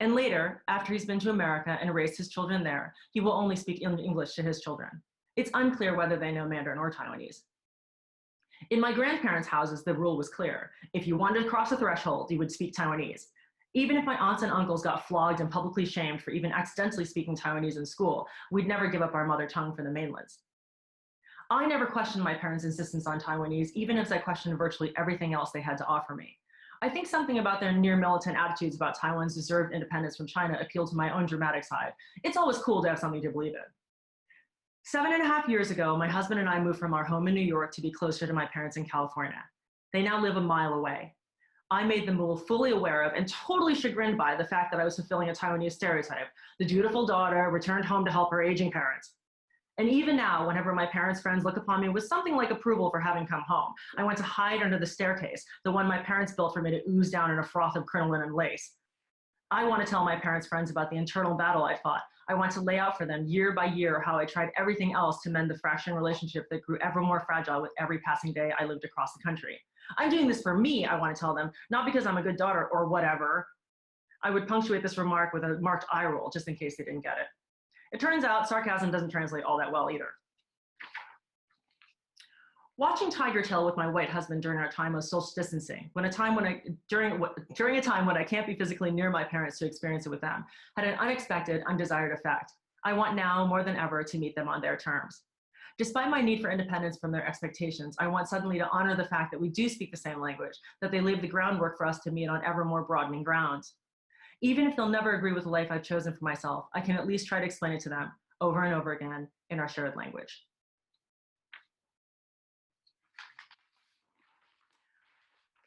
And later, after he's been to America and raised his children there, he will only speak English to his children. It's unclear whether they know Mandarin or Taiwanese. In my grandparents' houses, the rule was clear. If you wanted to cross a threshold, you would speak Taiwanese. Even if my aunts and uncles got flogged and publicly shamed for even accidentally speaking Taiwanese in school, we'd never give up our mother tongue for the mainlands. I never questioned my parents' insistence on Taiwanese, even as I questioned virtually everything else they had to offer me. I think something about their near militant attitudes about Taiwan's deserved independence from China appealed to my own dramatic side. It's always cool to have something to believe in. 7.5 years ago, my husband and I moved from our home in New York to be closer to my parents in California. They now live a mile away. I made the move fully aware of and totally chagrined by the fact that I was fulfilling a Taiwanese stereotype. The dutiful daughter returned home to help her aging parents. And even now, whenever my parents' friends look upon me with something like approval for having come home, I went to hide under the staircase, the one my parents built for me to ooze down in a froth of crinoline and lace. I want to tell my parents' friends about the internal battle I fought. I want to lay out for them year by year how I tried everything else to mend the fracturing relationship that grew ever more fragile with every passing day I lived across the country. I'm doing this for me, I want to tell them, not because I'm a good daughter or whatever. I would punctuate this remark with a marked eye roll just in case they didn't get it. It turns out sarcasm doesn't translate all that well either. Watching Tiger Tail with my white husband during our time of social distancing, during a time when I can't be physically near my parents to experience it with them, had an unexpected, undesired effect. I want now more than ever to meet them on their terms. Despite my need for independence from their expectations, I want suddenly to honor the fact that we do speak the same language, that they laid the groundwork for us to meet on ever more broadening grounds. Even if they'll never agree with the life I've chosen for myself, I can at least try to explain it to them over and over again in our shared language.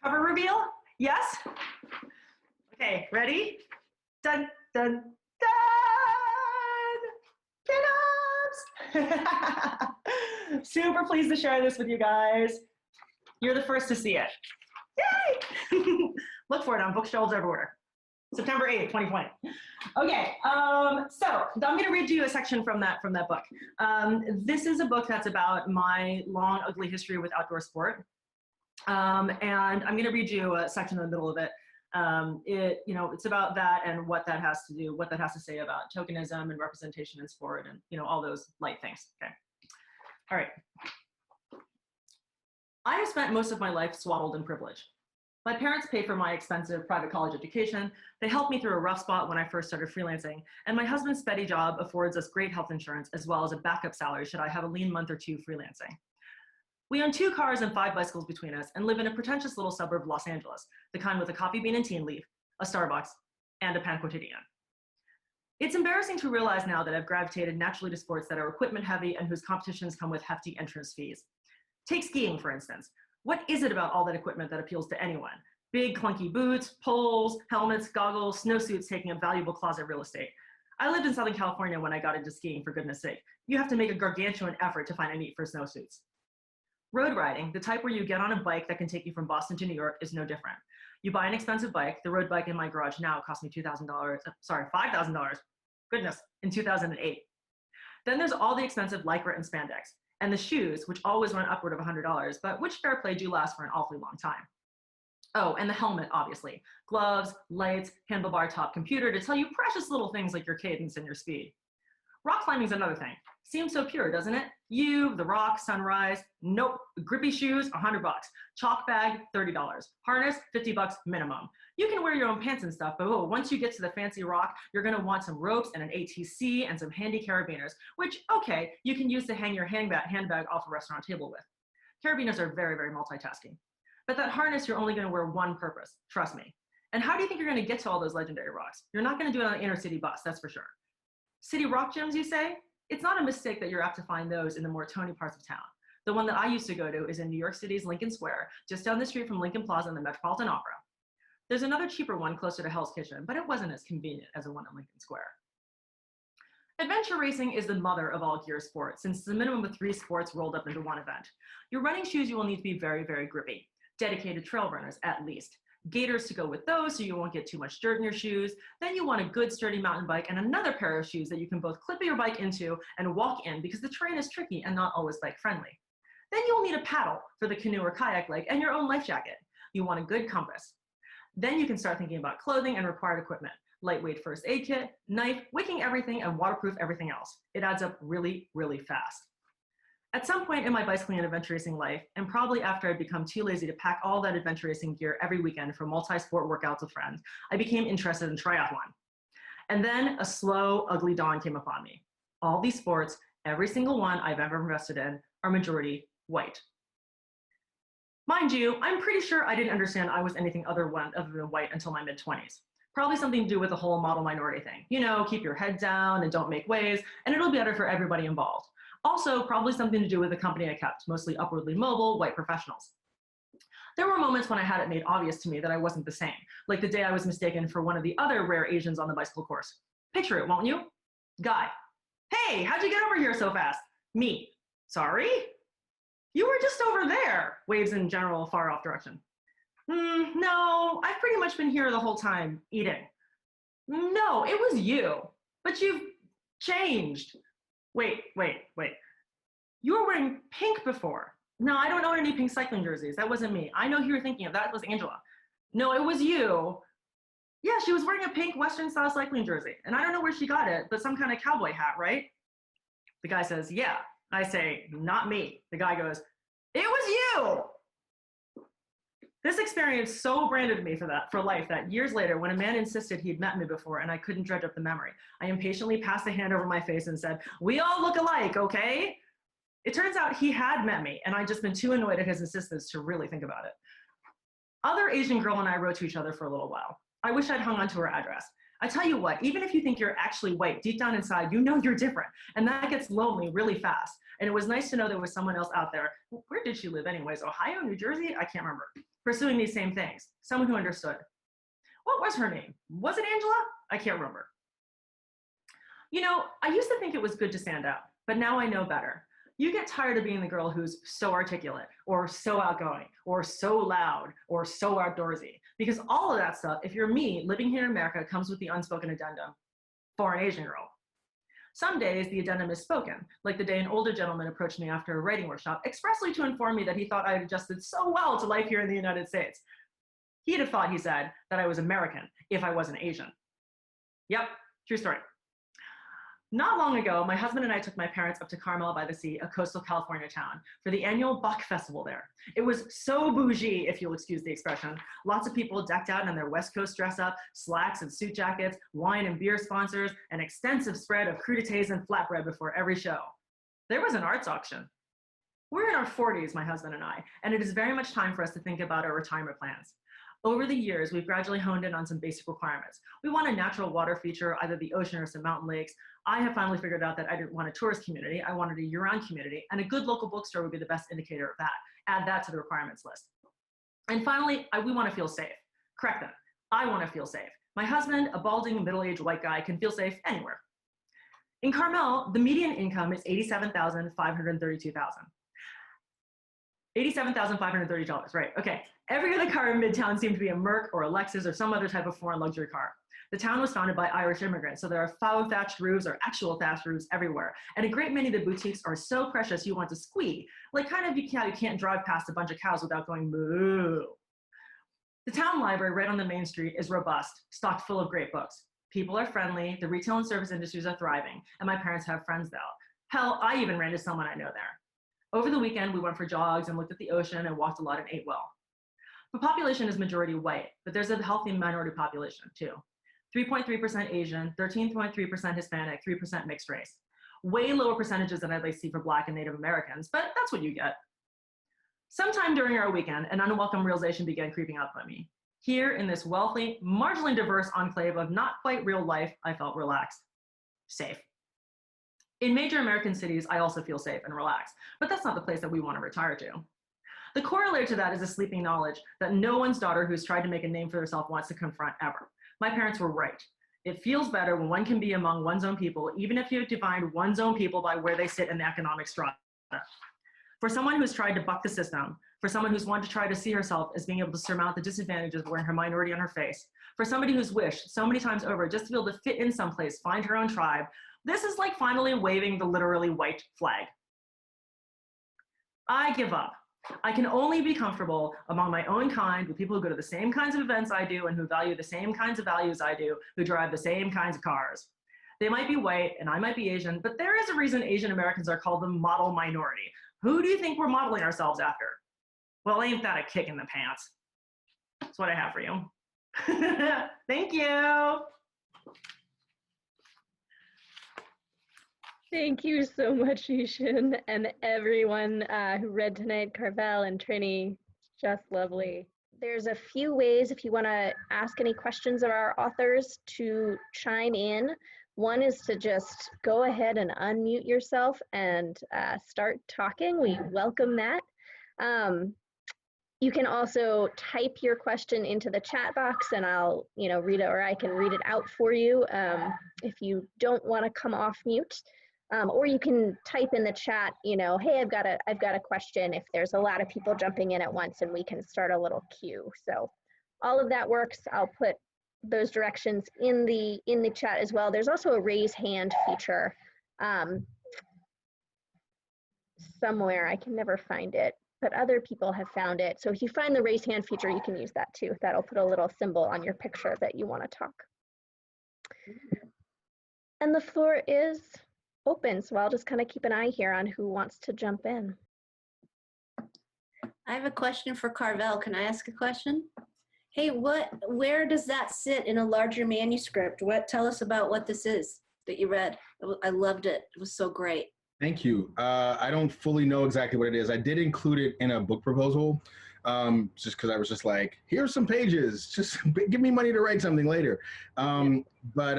Cover reveal? Yes? Okay, ready? Dun, dun, dun! Pinups! Super pleased to share this with you guys. You're the first to see it. Yay! Look for it on bookshelves everywhere. September 8th, 2020. Okay, so I'm going to read you a section from that book. This is a book that's about my long, ugly history with outdoor sport. And I'm going to read you a section in the middle of it. It's about that and what that has to say about tokenism and representation in sport and, all those light things. Okay. All right. I have spent most of my life swaddled in privilege. My parents paid for my expensive private college education. They helped me through a rough spot when I first started freelancing. And my husband's steady job affords us great health insurance as well as a backup salary should I have a lean month or two freelancing. We own 2 cars and 5 bicycles between us and live in a pretentious little suburb of Los Angeles, the kind with a coffee bean and tea leaf, a Starbucks, and a pan quotidian. It's embarrassing to realize now that I've gravitated naturally to sports that are equipment heavy and whose competitions come with hefty entrance fees. Take skiing, for instance. What is it about all that equipment that appeals to anyone? Big clunky boots, poles, helmets, goggles, snowsuits taking up valuable closet real estate. I lived in Southern California when I got into skiing, for goodness sake. You have to make a gargantuan effort to find a need for snowsuits. Road riding, the type where you get on a bike that can take you from Boston to New York, is no different. You buy an expensive bike. The road bike in my garage now cost me $5,000, goodness, in 2008. Then there's all the expensive lycra and spandex, and the shoes, which always run upward of $100, but which fair play do last for an awfully long time. Oh, and the helmet, obviously. Gloves, lights, handlebar top computer to tell you precious little things like your cadence and your speed. Rock climbing's another thing. Seems so pure, doesn't it? You, the rock, sunrise. Nope. Grippy shoes, $100. Chalk bag, $30. Harness, $50 minimum. You can wear your own pants and stuff, but once you get to the fancy rock, you're gonna want some ropes and an ATC and some handy carabiners, which, okay, you can use to hang your handbag off a restaurant table with. Carabiners are very, very multitasking. But that harness, you're only gonna wear one purpose, trust me. And how do you think you're gonna get to all those legendary rocks? You're not gonna do it on an inner city bus, that's for sure. City rock gyms, you say? It's not a mistake that you're apt to find those in the more Tony parts of town. The one that I used to go to is in New York City's Lincoln Square, just down the street from Lincoln Plaza and the Metropolitan Opera. There's another cheaper one closer to Hell's Kitchen, but it wasn't as convenient as the one at Lincoln Square. Adventure racing is the mother of all gear sports, since it's a minimum of 3 sports rolled up into one event. Your running shoes, you will need to be very, very grippy. Dedicated trail runners, at least. Gaiters to go with those so you won't get too much dirt in your shoes. Then you want a good sturdy mountain bike and another pair of shoes that you can both clip your bike into and walk in because the terrain is tricky and not always bike friendly. Then you'll need a paddle for the canoe or kayak leg and your own life jacket. You want a good compass. Then you can start thinking about clothing and required equipment. Lightweight first aid kit, knife, wicking everything, and waterproof everything else. It adds up really, really fast. At some point in my bicycling and adventure racing life, and probably after I'd become too lazy to pack all that adventure racing gear every weekend for multi-sport workouts with friends, I became interested in triathlon. And then a slow, ugly dawn came upon me. All these sports, every single one I've ever invested in, are majority white. Mind you, I'm pretty sure I didn't understand I was anything other than white until my mid-20s. Probably something to do with the whole model minority thing. You know, keep your head down and don't make waves, and it'll be better for everybody involved. Also, probably something to do with the company I kept, mostly upwardly mobile, white professionals. There were moments when I had it made obvious to me that I wasn't the same, like the day I was mistaken for one of the other rare Asians on the bicycle course. Picture it, won't you? Guy. Hey, how'd you get over here so fast? Me. Sorry? You were just over there, waves in general far off direction. No, I've pretty much been here the whole time, eating. No, it was you, but you've changed. Wait. You were wearing pink before. No, I don't own any pink cycling jerseys. That wasn't me. I know who you're thinking of. That was Angela. No, it was you. Yeah, she was wearing a pink Western style cycling jersey. And I don't know where she got it, but some kind of cowboy hat, right? The guy says, yeah. I say, not me. The guy goes, it was you. This experience so branded me for life that years later, when a man insisted he'd met me before and I couldn't dredge up the memory, I impatiently passed a hand over my face and said, we all look alike, okay? It turns out he had met me, and I'd just been too annoyed at his insistence to really think about it. Other Asian girl and I wrote to each other for a little while. I wish I'd hung on to her address. I tell you what, even if you think you're actually white, deep down inside, you know you're different, and that gets lonely really fast. And it was nice to know there was someone else out there. Where did she live anyways? Ohio, New Jersey? I can't remember. Pursuing these same things. Someone who understood. What was her name? Was it Angela? I can't remember. You know, I used to think it was good to stand out, but now I know better. You get tired of being the girl who's so articulate, or so outgoing, or so loud, or so outdoorsy. Because all of that stuff, if you're me, living here in America, comes with the unspoken addendum for an Asian girl. Some days the addendum is spoken, like the day an older gentleman approached me after a writing workshop expressly to inform me that he thought I had adjusted so well to life here in the United States. He'd have thought, he said, that I was American if I wasn't Asian. Yep, true story. Not long ago, my husband and I took my parents up to Carmel by the Sea, a coastal California town, for the annual Buck Festival there. It was so bougie, if you'll excuse the expression. Lots of people decked out in their West Coast dress up, slacks and suit jackets, wine and beer sponsors, an extensive spread of crudités and flatbread before every show. There was an arts auction. We're in our 40s, my husband and I, and it is very much time for us to think about our retirement plans. Over the years, we've gradually honed in on some basic requirements. We want a natural water feature, either the ocean or some mountain lakes. I have finally figured out that I didn't want a tourist community, I wanted a year-round community, and a good local bookstore would be the best indicator of that. Add that to the requirements list. And finally, we want to feel safe. Correct that. I want to feel safe. My husband, a balding, middle-aged white guy, can feel safe anywhere. In Carmel, the median income is $87,532. $87,530, right, okay. Every other car in Midtown seemed to be a Merc or a Lexus or some other type of foreign luxury car. The town was founded by Irish immigrants, so there are faux thatched roofs or actual thatched roofs everywhere. And a great many of the boutiques are so precious you want to squee, like kind of you can't drive past a bunch of cows without going moo. The town library right on the main street is robust, stocked full of great books. People are friendly, the retail and service industries are thriving, and my parents have friends there. Hell, I even ran into someone I know there. Over the weekend, we went for jogs and looked at the ocean and walked a lot and ate well. The population is majority white, but there's a healthy minority population too. 3.3% Asian, 13.3% Hispanic, 3% mixed race. Way lower percentages than I'd like to see for Black and Native Americans, but that's what you get. Sometime during our weekend, an unwelcome realization began creeping up on me. Here in this wealthy, marginally diverse enclave of not quite real life, I felt relaxed, safe. In major American cities, I also feel safe and relaxed, but that's not the place that we want to retire to. The corollary to that is a sleeping knowledge that no one's daughter who's tried to make a name for herself wants to confront ever. My parents were right. It feels better when one can be among one's own people, even if you've defined one's own people by where they sit in the economic strata. For someone who's tried to buck the system, for someone who's wanted to try to see herself as being able to surmount the disadvantages of wearing her minority on her face, for somebody who's wished so many times over just to be able to fit in someplace, find her own tribe, this is like finally waving the literally white flag. I give up. I can only be comfortable among my own kind with people who go to the same kinds of events I do and who value the same kinds of values I do, who drive the same kinds of cars. They might be white and I might be Asian, but there is a reason Asian Americans are called the model minority. Who do you think we're modeling ourselves after? Well, ain't that a kick in the pants? That's what I have for you. Thank you. Thank you so much, Shun, and everyone who read tonight, Carvell and Trinie. Just lovely. There's a few ways if you want to ask any questions of our authors to chime in. One is to just go ahead and unmute yourself and start talking. We welcome that. You can also type your question into the chat box and I'll read it, or I can read it out for you if you don't want to come off mute. Or you can type in the chat, hey, I've got a question, if there's a lot of people jumping in at once, and we can start a little queue. So all of that works. I'll put those directions in the chat as well. There's also a raise hand feature somewhere. I can never find it, but other people have found it. So if you find the raise hand feature, you can use that too. That'll put a little symbol on your picture that you want to talk. And the floor is open, so I'll just kind of keep an eye here on who wants to jump in. I have a question for Carvell. Can I ask a question? Hey, where does that sit in a larger manuscript? Tell us about what this is that you read. I loved it. It was so great. Thank you. I don't fully know exactly what it is. I did include it in a book proposal, just because I was just like, here's some pages, just give me money to write something later. But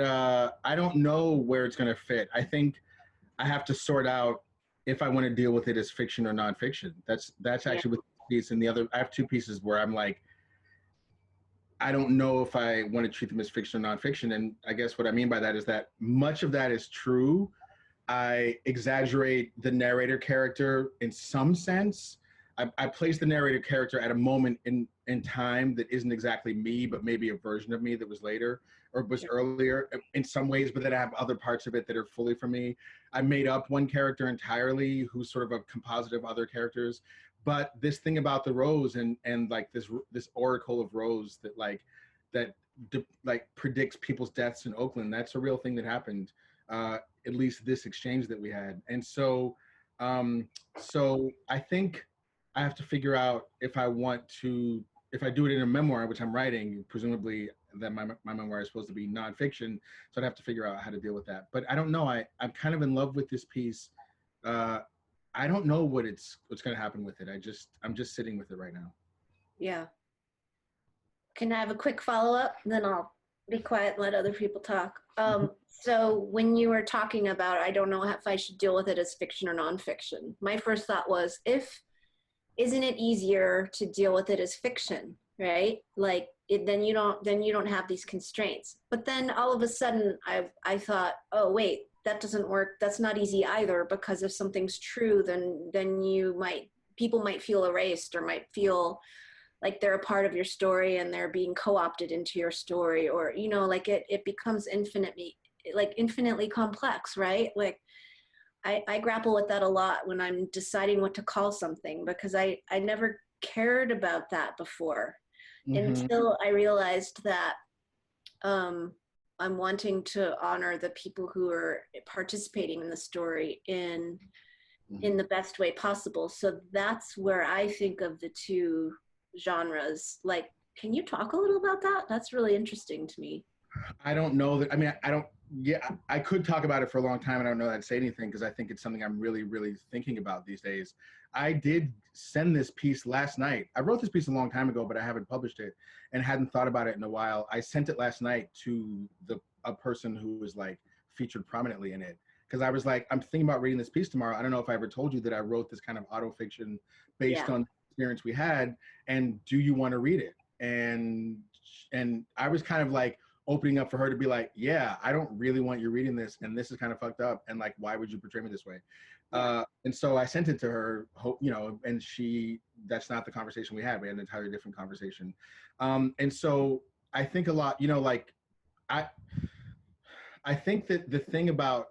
I don't know where it's going to fit. I think I have to sort out if I want to deal with it as fiction or nonfiction. That's actually with the piece. And the other, I have two pieces where I'm like, I don't know if I want to treat them as fiction or nonfiction. And I guess what I mean by that is that much of that is true. I exaggerate the narrator character in some sense. I place the narrator character at a moment in time that isn't exactly me, but maybe a version of me that was later or was earlier in some ways, but then I have other parts of it that are fully for me. I made up one character entirely who's sort of a composite of other characters. But this thing about the rose and like this oracle of Rose that predicts people's deaths in Oakland, that's a real thing that happened. At least this exchange that we had. And so I think I have to figure out if I do it in a memoir, which I'm writing, presumably that my memoir is supposed to be nonfiction. So I'd have to figure out how to deal with that. But I don't know, I'm kind of in love with this piece. I don't know what's going to happen with it. I'm just sitting with it right now. Yeah. Can I have a quick follow-up? And then I'll be quiet and let other people talk. So when you were talking about, I don't know if I should deal with it as fiction or nonfiction, my first thought was, isn't it easier to deal with it as fiction, right? Like then you don't have these constraints. But then all of a sudden I thought, oh wait, that doesn't work. That's not easy either, because if something's true, then people might feel erased or might feel like they're a part of your story and they're being co-opted into your story, or, you know, like it becomes infinitely complex, right? Like I grapple with that a lot when I'm deciding what to call something, because I never cared about that before until I realized that I'm wanting to honor the people who are participating in the story in the best way possible. So that's where I think of the two genres. Like, can you talk a little about that? That's really interesting to me. I don't know that. I mean, I don't. Yeah, I could talk about it for a long time. And I don't know that I'd say anything because I think it's something I'm really, really thinking about these days. I did send this piece last night. I wrote this piece a long time ago, but I haven't published it and hadn't thought about it in a while. I sent it last night to a person who was like featured prominently in it because I was like, I'm thinking about reading this piece tomorrow. I don't know if I ever told you that I wrote this kind of autofiction based on the experience we had. And do you want to read it? And I was kind of like opening up for her to be like, yeah, I don't really want you reading this, and this is kind of fucked up, and like, why would you portray me this way? And so I sent it to her, you know, and that's not the conversation we had. We had an entirely different conversation. And so I think a lot, you know, like I think that the thing about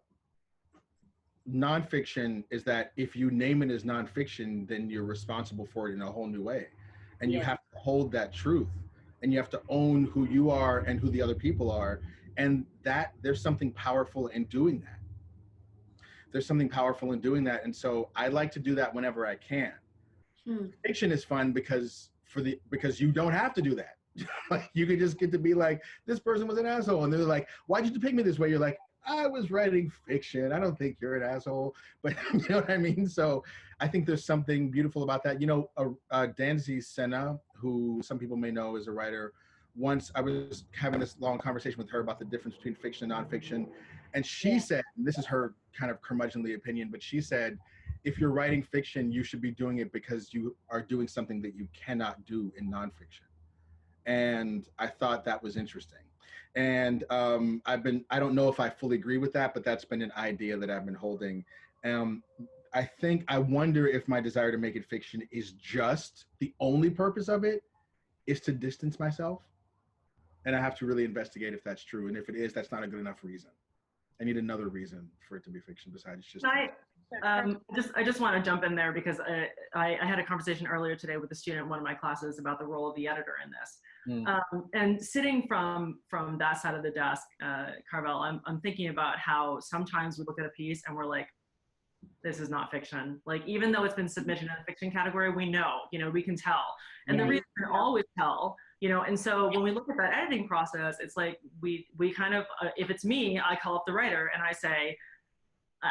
nonfiction is that if you name it as nonfiction, then you're responsible for it in a whole new way. And you have to hold that truth, and you have to own who you are and who the other people are. And that there's something powerful in doing that. There's something powerful in doing that. And so I like to do that whenever I can. Fiction is fun because you don't have to do that. Like, you could just get to be like, this person was an asshole. And they're like, why'd you depict me this way? You're like, I was writing fiction. I don't think you're an asshole, but you know what I mean? So I think there's something beautiful about that. You know, Danzy Senna, who some people may know is a writer, once I was having this long conversation with her about the difference between fiction and nonfiction. And she said, and this is her kind of curmudgeonly opinion, but she said, if you're writing fiction, you should be doing it because you are doing something that you cannot do in nonfiction. And I thought that was interesting. And I don't know if I fully agree with that, but that's been an idea that I've been holding. I wonder if my desire to make it fiction is just the only purpose of it is to distance myself. And I have to really investigate if that's true. And if it is, that's not a good enough reason. I need another reason for it to be fiction besides just. I just want to jump in there because I had a conversation earlier today with a student in one of my classes about the role of the editor in this. And sitting from that side of the desk, Carvell, I'm thinking about how sometimes we look at a piece and we're like, this is not fiction. Like, even though it's been submitted in the fiction category, we know, you know, we can tell. And the reason we can always tell, you know, and so when we look at that editing process, it's like we kind of, if it's me, I call up the writer and I say,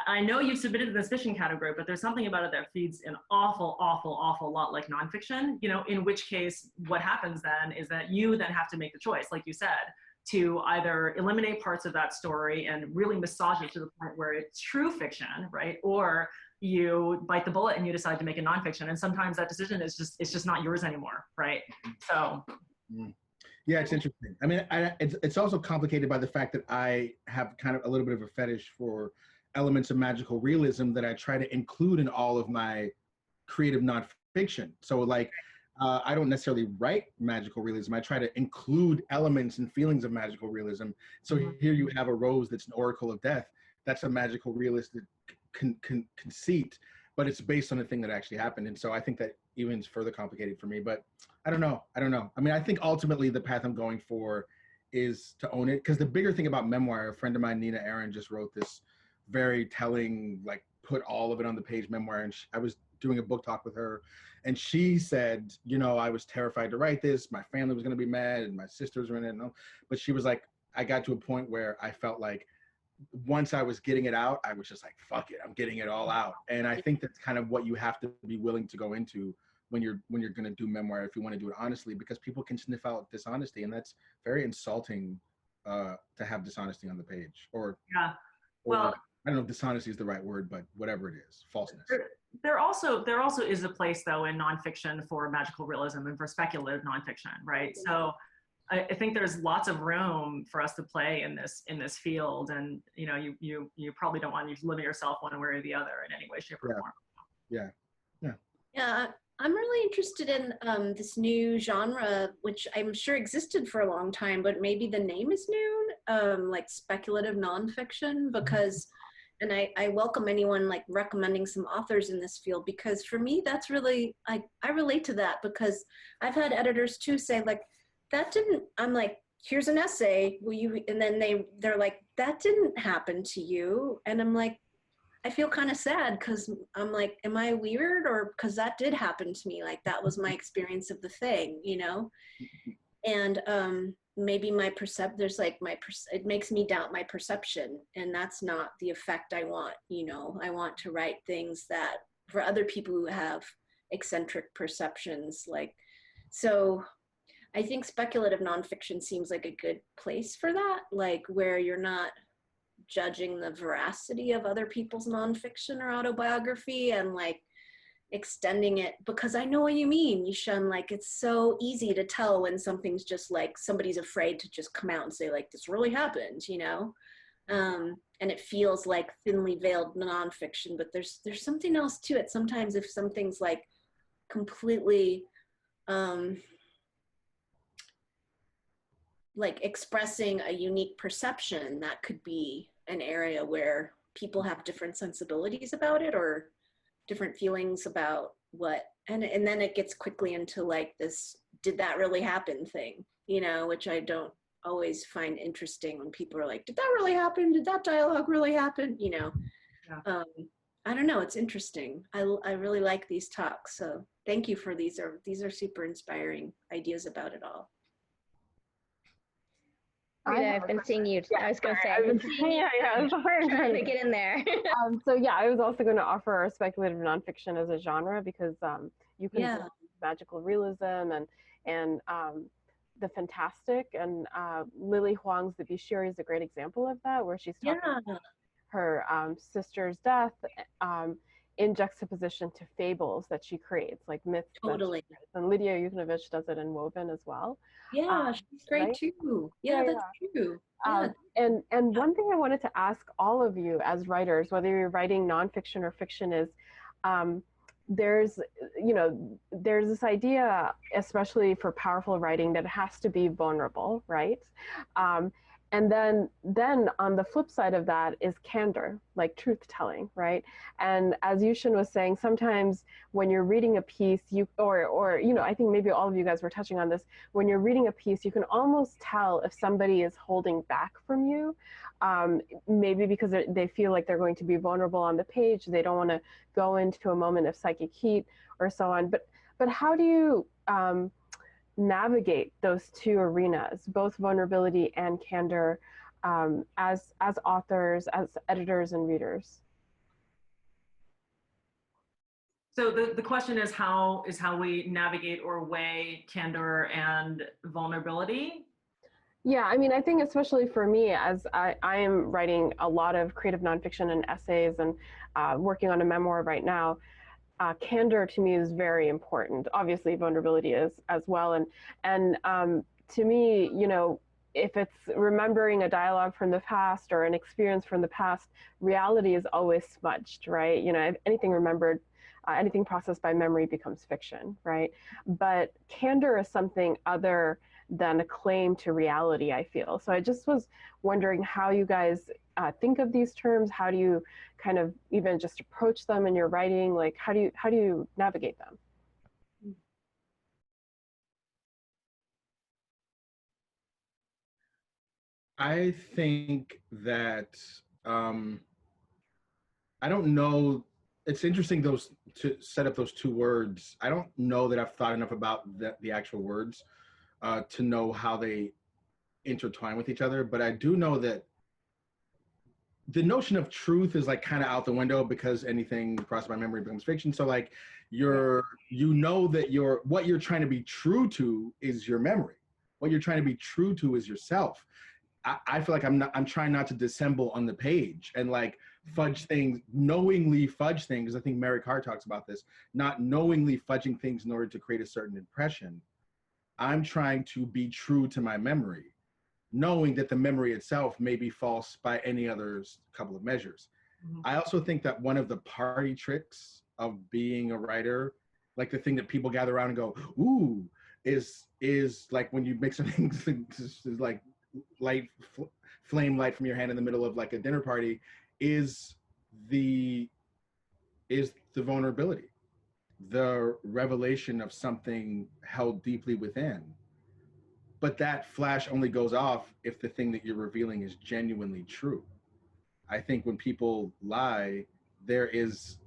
I know you've submitted in this fiction category, but there's something about it that feeds an awful, awful, awful lot like nonfiction, you know, in which case what happens then is that you then have to make the choice, like you said, to either eliminate parts of that story and really massage it to the point where it's true fiction, right? Or you bite the bullet and you decide to make a nonfiction. And sometimes that decision is just not yours anymore, right? So. Yeah, it's interesting. I mean, it's also complicated by the fact that I have kind of a little bit of a fetish for elements of magical realism that I try to include in all of my creative nonfiction. So like, I don't necessarily write magical realism. I try to include elements and feelings of magical realism. So here you have a rose that's an oracle of death. That's a magical realistic conceit, but it's based on a thing that actually happened. And so I think that even is further complicated for me, but I don't know. I mean, I think ultimately the path I'm going for is to own it. Because the bigger thing about memoir, a friend of mine, Nina Aaron, just wrote this very telling, like, put all of it on the page memoir. And I was doing a book talk with her, and she said, you know, I was terrified to write this. My family was going to be mad, and my sisters were in it. But she was like, I got to a point where I felt like once I was getting it out, I was just like, fuck it, I'm getting it all out. And I think that's kind of what you have to be willing to go into when you're going to do memoir, if you want to do it honestly, because people can sniff out dishonesty, and that's very insulting to have dishonesty on the page. Or well, I don't know if dishonesty is the right word, but whatever it is, falseness. There also is a place, though, in nonfiction for magical realism and for speculative nonfiction, right? So I think there's lots of room for us to play in this field, and you know, you probably don't want to limit yourself one way or the other in any way, shape, or form. Yeah. I'm really interested in this new genre, which I'm sure existed for a long time, but maybe the name is new, like speculative nonfiction, because, and I welcome anyone like recommending some authors in this field, because for me, that's really, I relate to that, because I've had editors too say like, that didn't, I'm like, here's an essay, will you, and then they're like, that didn't happen to you. And I'm like, I feel kind of sad because I'm like, am I weird? Or because that did happen to me. Like that was my experience of the thing, you know? And maybe my there's like it makes me doubt my perception, and that's not the effect I want, you know? I want to write things that for other people who have eccentric perceptions, like, so I think speculative nonfiction seems like a good place for that, like where you're not judging the veracity of other people's nonfiction or autobiography and like extending it, because I know what you mean, Shun, like it's so easy to tell when something's just like somebody's afraid to just come out and say like this really happened, you know, and it feels like thinly veiled nonfiction, but there's something else to it sometimes. If something's like completely like expressing a unique perception, that could be an area where people have different sensibilities about it or different feelings about what, and then it gets quickly into like this, did that really happen thing, you know, which I don't always find interesting when people are like, did that really happen? Did that dialogue really happen? You know, yeah. I don't know. It's interesting. I really like these talks. So thank you for these are super inspiring ideas about it all. Rita, I've been seeing you. Yeah, I was going to say, I've been seeing you. Yeah, trying to get in there. So yeah, I was also going to offer speculative nonfiction as a genre, because you can do magical realism and the fantastic, and Lily Huang's The Bishiri is a great example of that, where she's talking about her sister's death in juxtaposition to fables that she creates, like myths. Totally. And Lydia Yuknovich does it in Woven as well. Yeah, she's great right? too. Yeah, that's true. Yeah. And one thing I wanted to ask all of you as writers, whether you're writing nonfiction or fiction, is there's this idea, especially for powerful writing, that it has to be vulnerable, right? And then on the flip side of that is candor, like truth telling, right? And as Yushin was saying, sometimes when you're reading a piece, or I think maybe all of you guys were touching on this, when you're reading a piece, you can almost tell if somebody is holding back from you, maybe because they feel like they're going to be vulnerable on the page. They don't want to go into a moment of psychic heat or so on. But how do you navigate those two arenas, both vulnerability and candor, as authors, as editors and readers? So the question is how we navigate or weigh candor and vulnerability? Yeah, I mean, I think especially for me, as I am writing a lot of creative nonfiction and essays and working on a memoir right now, candor to me is very important. Obviously, vulnerability is as well. And to me, if it's remembering a dialogue from the past or an experience from the past, reality is always smudged, right? If anything remembered, anything processed by memory becomes fiction, right? But candor is something other than a claim to reality, I feel. So I just was wondering how you guys think of these terms. How do you kind of even just approach them in your writing? Like, how do you navigate them? I think that I don't know. It's interesting to set up those two words. I don't know that I've thought enough about the actual words to know how they intertwine with each other. But I do know that the notion of truth is like kind of out the window, because anything crossed by memory becomes fiction. So like that what you're trying to be true to is your memory. What you're trying to be true to is yourself. I feel like I'm trying not to dissemble on the page and like fudge things, knowingly fudge things. I think Mary Carr talks about this, not knowingly fudging things in order to create a certain impression. I'm trying to be true to my memory, knowing that the memory itself may be false by any other couple of measures. Mm-hmm. I also think that one of the party tricks of being a writer like the thing that people gather around and go, ooh, is like when you make something like light, flame light from your hand in the middle of like a dinner party, is the vulnerability, the revelation of something held deeply within. But that flash only goes off if the thing that you're revealing is genuinely true. I think when people lie, there is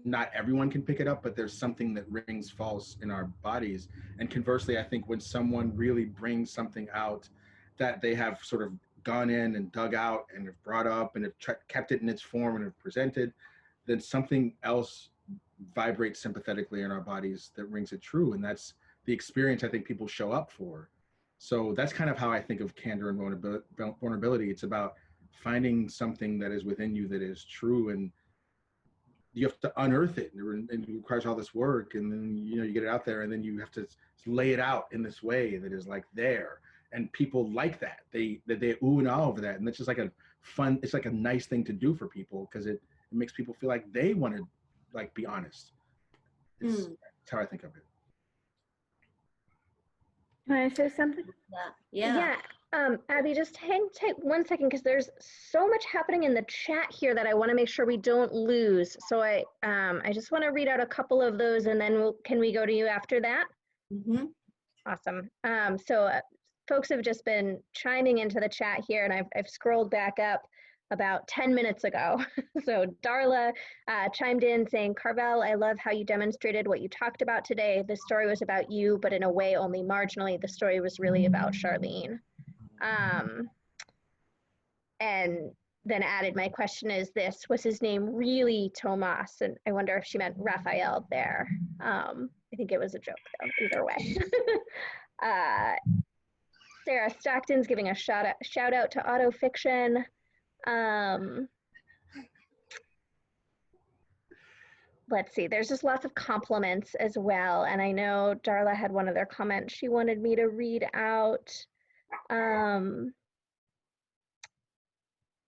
not everyone can pick it up, but there's something that rings false in our bodies. And conversely, I think when someone really brings something out that they have sort of gone in and dug out and have brought up and have kept it in its form and have presented, then something else vibrates sympathetically in our bodies that rings it true. And that's the experience I think people show up for. So that's kind of how I think of candor and vulnerability. It's about finding something that is within you that is true, and you have to unearth it, and it requires all this work, and then you get it out there, and then you have to lay it out in this way that is like there, and people like that. They ooh and ah over that, and it's just like a fun, it's like a nice thing to do for people because it makes people feel like they want to like be honest. That's how I think of it. Can I say something? Yeah. Abby, just hang tight 1 second because there's so much happening in the chat here that I want to make sure we don't lose. So I just want to read out a couple of those, and then can we go to you after that? Mm-hmm. Awesome. So folks have just been chiming into the chat here, and I've scrolled back up about 10 minutes ago. So Darla chimed in saying, Carvell, I love how you demonstrated what you talked about today. The story was about you, but in a way only marginally. The story was really about Charlene. And then added, my question is this, was his name really Tomas? And I wonder if she meant Rafael there. I think it was a joke though, either way. Sarah Stockton's giving a shout out to autofiction. Let's see, there's just lots of compliments as well. And I know Darla had one of their comments she wanted me to read out.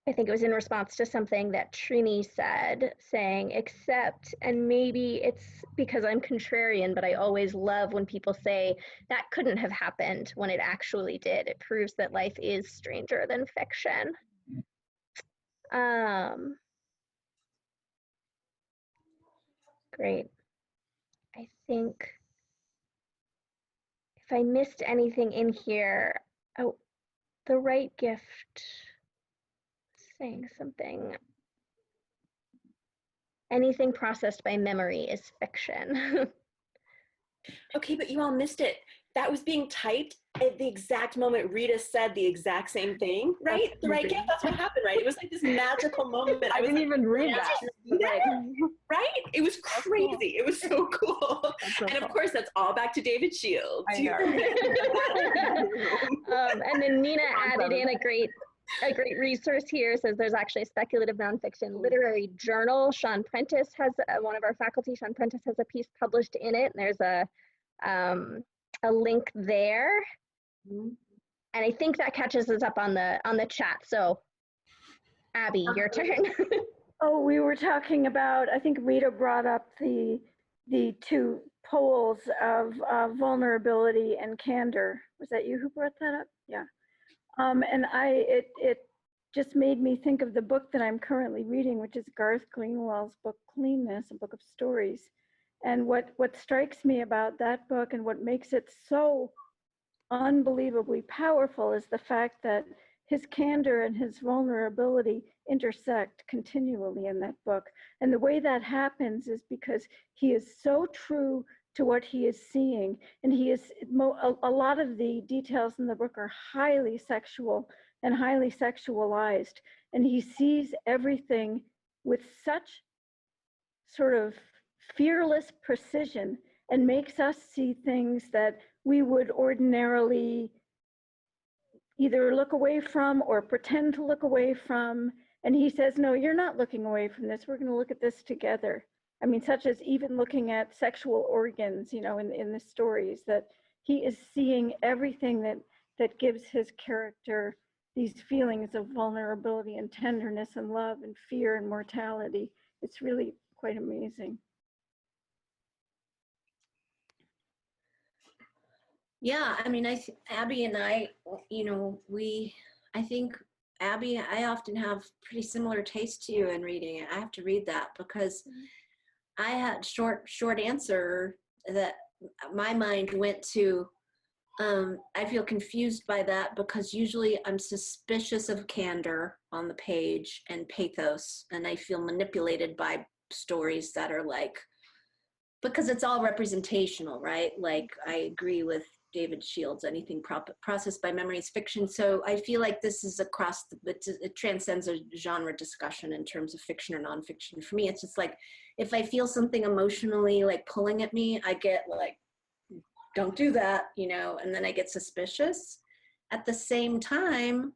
I think it was in response to something that Trinie said, saying, except, and maybe it's because I'm contrarian, but I always love when people say that couldn't have happened when it actually did. It proves that life is stranger than fiction. Great. I think if I missed anything in here, oh, the right gift. Saying something. Anything processed by memory is fiction. Okay, but you all missed it. That was being typed at the exact moment Rita said the exact same thing, right? The right gift, that's what happened, right? It was like this magical moment. I didn't even read that. Right? It was crazy. It was so cool. So and of course, that's all back to David Shields. I know. And then Nina added in a great resource here. Says there's actually a speculative nonfiction literary journal. Shun Prentice has one of our faculty. Shun Prentice has a piece published in it. And there's a link there. And I think that catches us up on the chat. So Abby, your turn. Oh, we were talking about, I think Rita brought up the two poles of vulnerability and candor. Was that you who brought that up? Yeah. And it just made me think of the book that I'm currently reading, which is Garth Greenwell's book, Cleanness, a book of stories. And what strikes me about that book and what makes it so unbelievably powerful is the fact that his candor and his vulnerability intersect continually in that book. And the way that happens is because he is so true to what he is seeing. And he is, a lot of the details in the book are highly sexual and highly sexualized. And he sees everything with such sort of fearless precision and makes us see things that we would ordinarily either look away from or pretend to look away from. And he says, no, you're not looking away from this. We're going to look at this together. I mean, such as even looking at sexual organs, you know, in the stories, that he is seeing everything that gives his character these feelings of vulnerability and tenderness and love and fear and mortality. It's really quite amazing. Yeah, I mean, Abby and I, you know, I think Abby, I often have pretty similar taste to you in reading it. I have to read that because I had short answer that my mind went to. I feel confused by that because usually I'm suspicious of candor on the page and pathos, and I feel manipulated by stories that are like, because it's all representational, right? Like I agree with David Shields, anything processed by memory is fiction. So I feel like this is across, it transcends a genre discussion in terms of fiction or nonfiction. For me, it's just like, if I feel something emotionally like pulling at me, I get like, don't do that, you know, and then I get suspicious. At the same time,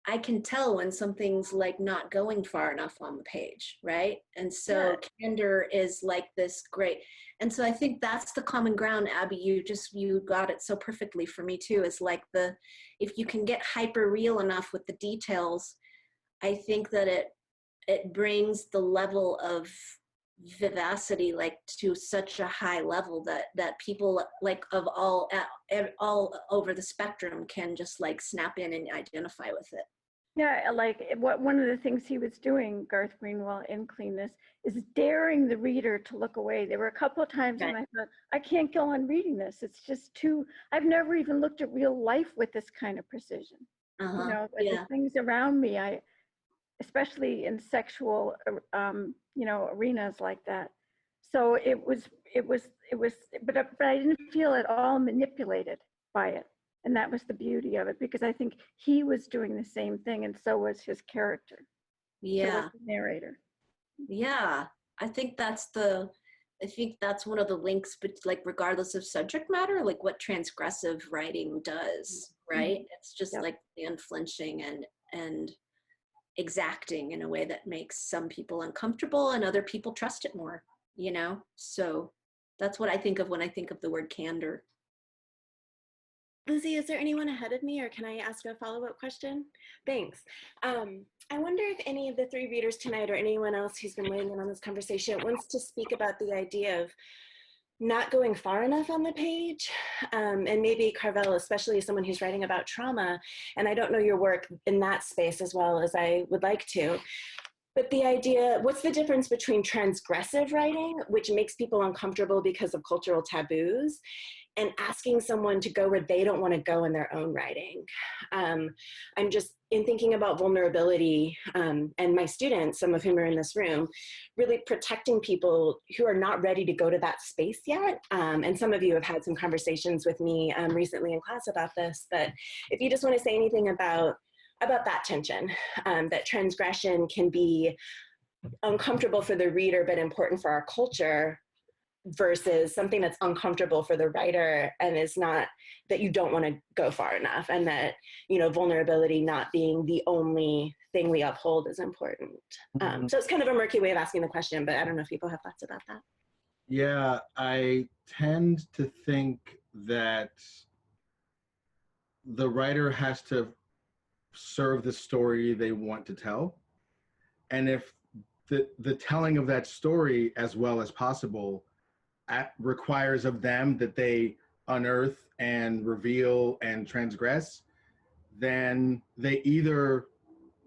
I can tell when something's like not going far enough on the page, right? And so candor is like this great, and so I think that's the common ground, Abby. You got it so perfectly for me too. Is like if you can get hyper real enough with the details, I think that it brings the level of vivacity like to such a high level that people like of all over the spectrum can just like snap in and identify with it. Yeah, like one of the things he was doing, Garth Greenwell, in Clean This, is daring the reader to look away. There were a couple of times when I thought, I can't go on reading this. It's just too, I've never even looked at real life with this kind of precision. You know, the things around me, especially in sexual, you know, arenas like that. So but I didn't feel at all manipulated by it. And that was the beauty of it, because I think he was doing the same thing, and so was his character. Yeah. So was the narrator. Yeah. I think that's one of the links, but like regardless of subject matter, like what transgressive writing does, right? It's just like the unflinching and exacting in a way that makes some people uncomfortable and other people trust it more, you know? So that's what I think of when I think of the word candor. Lizzie, is there anyone ahead of me, or can I ask a follow-up question? Thanks. I wonder if any of the three readers tonight or anyone else who's been weighing in on this conversation wants to speak about the idea of not going far enough on the page, and maybe Carvell, especially as someone who's writing about trauma, and I don't know your work in that space as well as I would like to, but the idea, what's the difference between transgressive writing, which makes people uncomfortable because of cultural taboos, and asking someone to go where they don't want to go in their own writing? I'm just, in thinking about vulnerability, and my students, some of whom are in this room, really protecting people who are not ready to go to that space yet. And some of you have had some conversations with me recently in class about this, but if you just want to say anything about that tension, that transgression can be uncomfortable for the reader but important for our culture, versus something that's uncomfortable for the writer and is not, that you don't want to go far enough, and that, you know, vulnerability not being the only thing we uphold is important. So it's kind of a murky way of asking the question, but I don't know if people have thoughts about that. Yeah, I tend to think that the writer has to serve the story they want to tell. And if the telling of that story as well as possible requires of them that they unearth and reveal and transgress, then they either,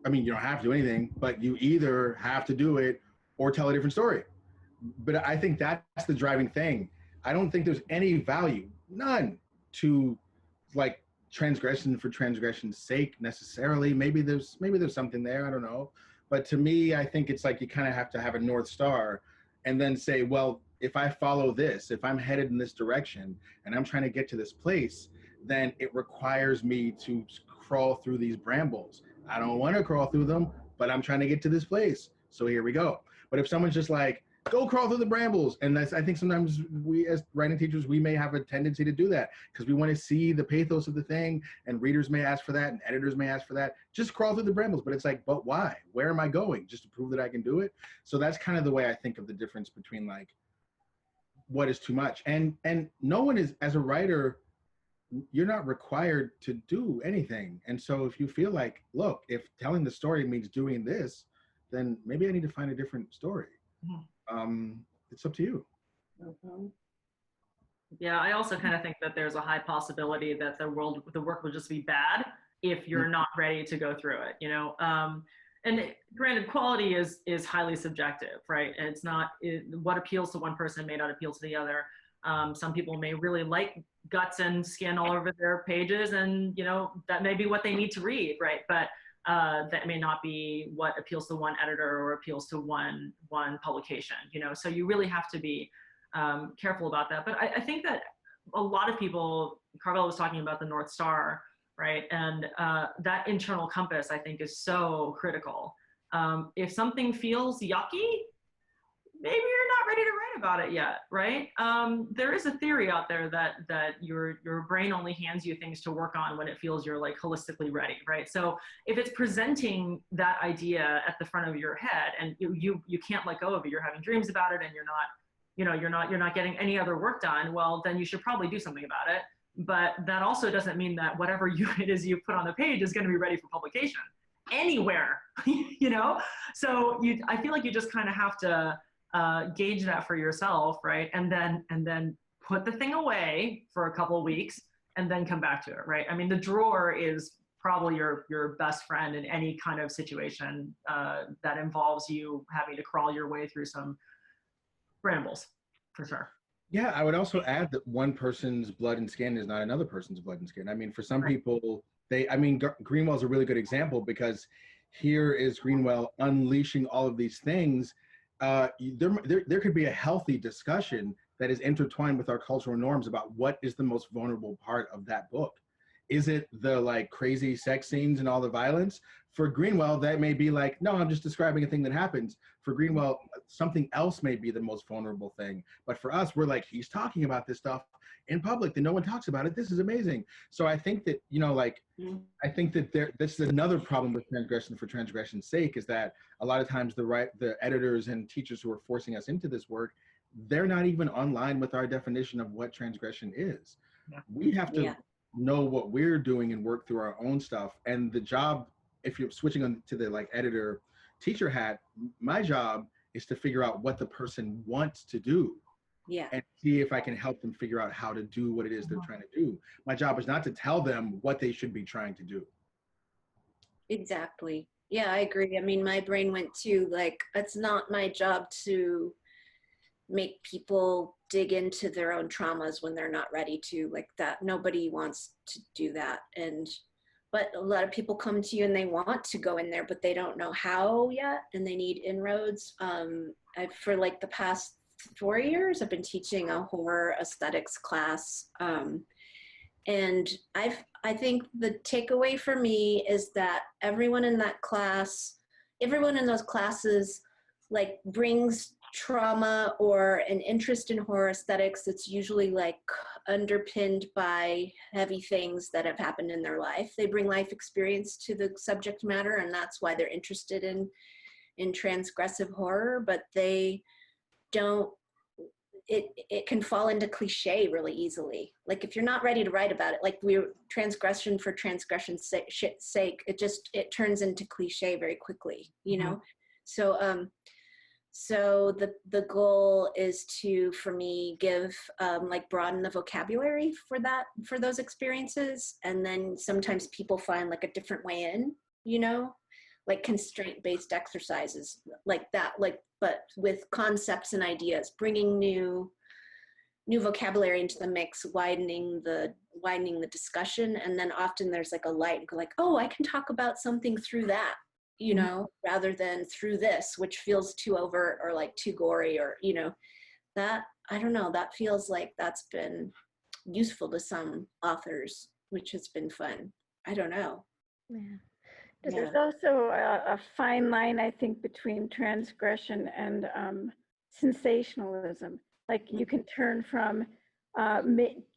I mean, you don't have to do anything, but you either have to do it or tell a different story. But I think that's the driving thing. I don't think there's any value, none, to like transgression for transgression's sake necessarily. Maybe there's something there, I don't know. But to me, I think it's like you kind of have to have a North Star and then say, well, if I follow this, if I'm headed in this direction and I'm trying to get to this place, then it requires me to crawl through these brambles. I don't want to crawl through them, but I'm trying to get to this place. So here we go. But if someone's just like, go crawl through the brambles, and I think sometimes we as writing teachers, we may have a tendency to do that because we want to see the pathos of the thing, and readers may ask for that, and editors may ask for that. Just crawl through the brambles, but it's like, but why? Where am I going? Just to prove that I can do it? So that's kind of the way I think of the difference between like what is too much. And no one is, as a writer, you're not required to do anything. And so if you feel like, look, if telling the story means doing this, then maybe I need to find a different story. It's up to you. Yeah, I also kind of think that there's a high possibility that the work will just be bad if you're not ready to go through it, you know. Granted, quality is highly subjective, right? And it's not what appeals to one person may not appeal to the other. Some people may really like guts and skin all over their pages, and you know that may be what they need to read, right? But that may not be what appeals to one editor or appeals to one publication, you know. So you really have to be careful about that. But I think that a lot of people, Carvell was talking about the North Star, right? And that internal compass, I think, is so critical. If something feels yucky, maybe you're not ready to write about it yet, right? There is a theory out there that your brain only hands you things to work on when it feels you're like holistically ready, right? So if it's presenting that idea at the front of your head and you can't let go of it, you're having dreams about it, and you're not getting any other work done, well, then you should probably do something about it. But that also doesn't mean that whatever it is you put on the page is going to be ready for publication anywhere, you know? So I feel like you just kind of have to gauge that for yourself, right? And then put the thing away for a couple of weeks and then come back to it, right? I mean, the drawer is probably your best friend in any kind of situation that involves you having to crawl your way through some brambles, for sure. Yeah, I would also add that one person's blood and skin is not another person's blood and skin. I mean, for some people, Greenwell is a really good example, because here is Greenwell unleashing all of these things. There could be a healthy discussion that is intertwined with our cultural norms about what is the most vulnerable part of that book. Is it the like crazy sex scenes and all the violence? For Greenwell, that may be like, no, I'm just describing a thing that happens. For Greenwell, something else may be the most vulnerable thing. But for us, we're like, he's talking about this stuff in public that no one talks about it. This is amazing. So I think that, you know, like, I think that this is another problem with transgression for transgression's sake, is that a lot of times the editors and teachers who are forcing us into this work, they're not even online with our definition of what transgression is. Yeah. We have to know what we're doing and work through our own stuff. And the job, if you're switching on to the like editor teacher hat, my job is to figure out what the person wants to do. Yeah. And see if I can help them figure out how to do what it is they're trying to do. My job is not to tell them what they should be trying to do. Exactly. Yeah, I agree. I mean, my brain went to like, it's not my job to make people dig into their own traumas when they're not ready to, like that. Nobody wants to do that. But a lot of people come to you and they want to go in there, but they don't know how yet, and they need inroads. For like the past 4 years, I've been teaching a horror aesthetics class. And I think the takeaway for me is that everyone in those classes like brings trauma or an interest in horror aesthetics that's usually like underpinned by heavy things that have happened in their life. They bring life experience to the subject matter, and that's why they're interested in transgressive horror, but they don't, it can fall into cliche really easily. Like if you're not ready to write about it, like transgression for transgression's sake, it turns into cliche very quickly, you know? So the goal is to, for me, give like broaden the vocabulary for those experiences. And then sometimes people find like a different way in, you know, like constraint-based exercises like that, but with concepts and ideas, bringing new vocabulary into the mix, widening the discussion. And then often there's like a light, like, oh, I can talk about something through that, you know, rather than through this, which feels too overt or like too gory, or, you know, that, I don't know, that feels like that's been useful to some authors, which has been fun. I don't know. Yeah. There's also a fine line, I think, between transgression and sensationalism. Like you can turn from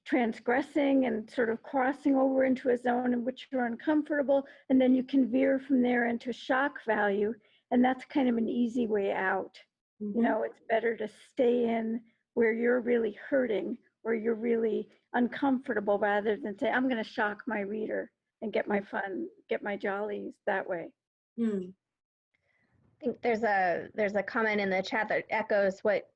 transgressing and sort of crossing over into a zone in which you're uncomfortable, and then you can veer from there into shock value, and that's kind of an easy way out. You know, it's better to stay in where you're really hurting or you're really uncomfortable, rather than say, I'm going to shock my reader and get my fun, get my jollies that way. I think there's a comment in the chat that echoes what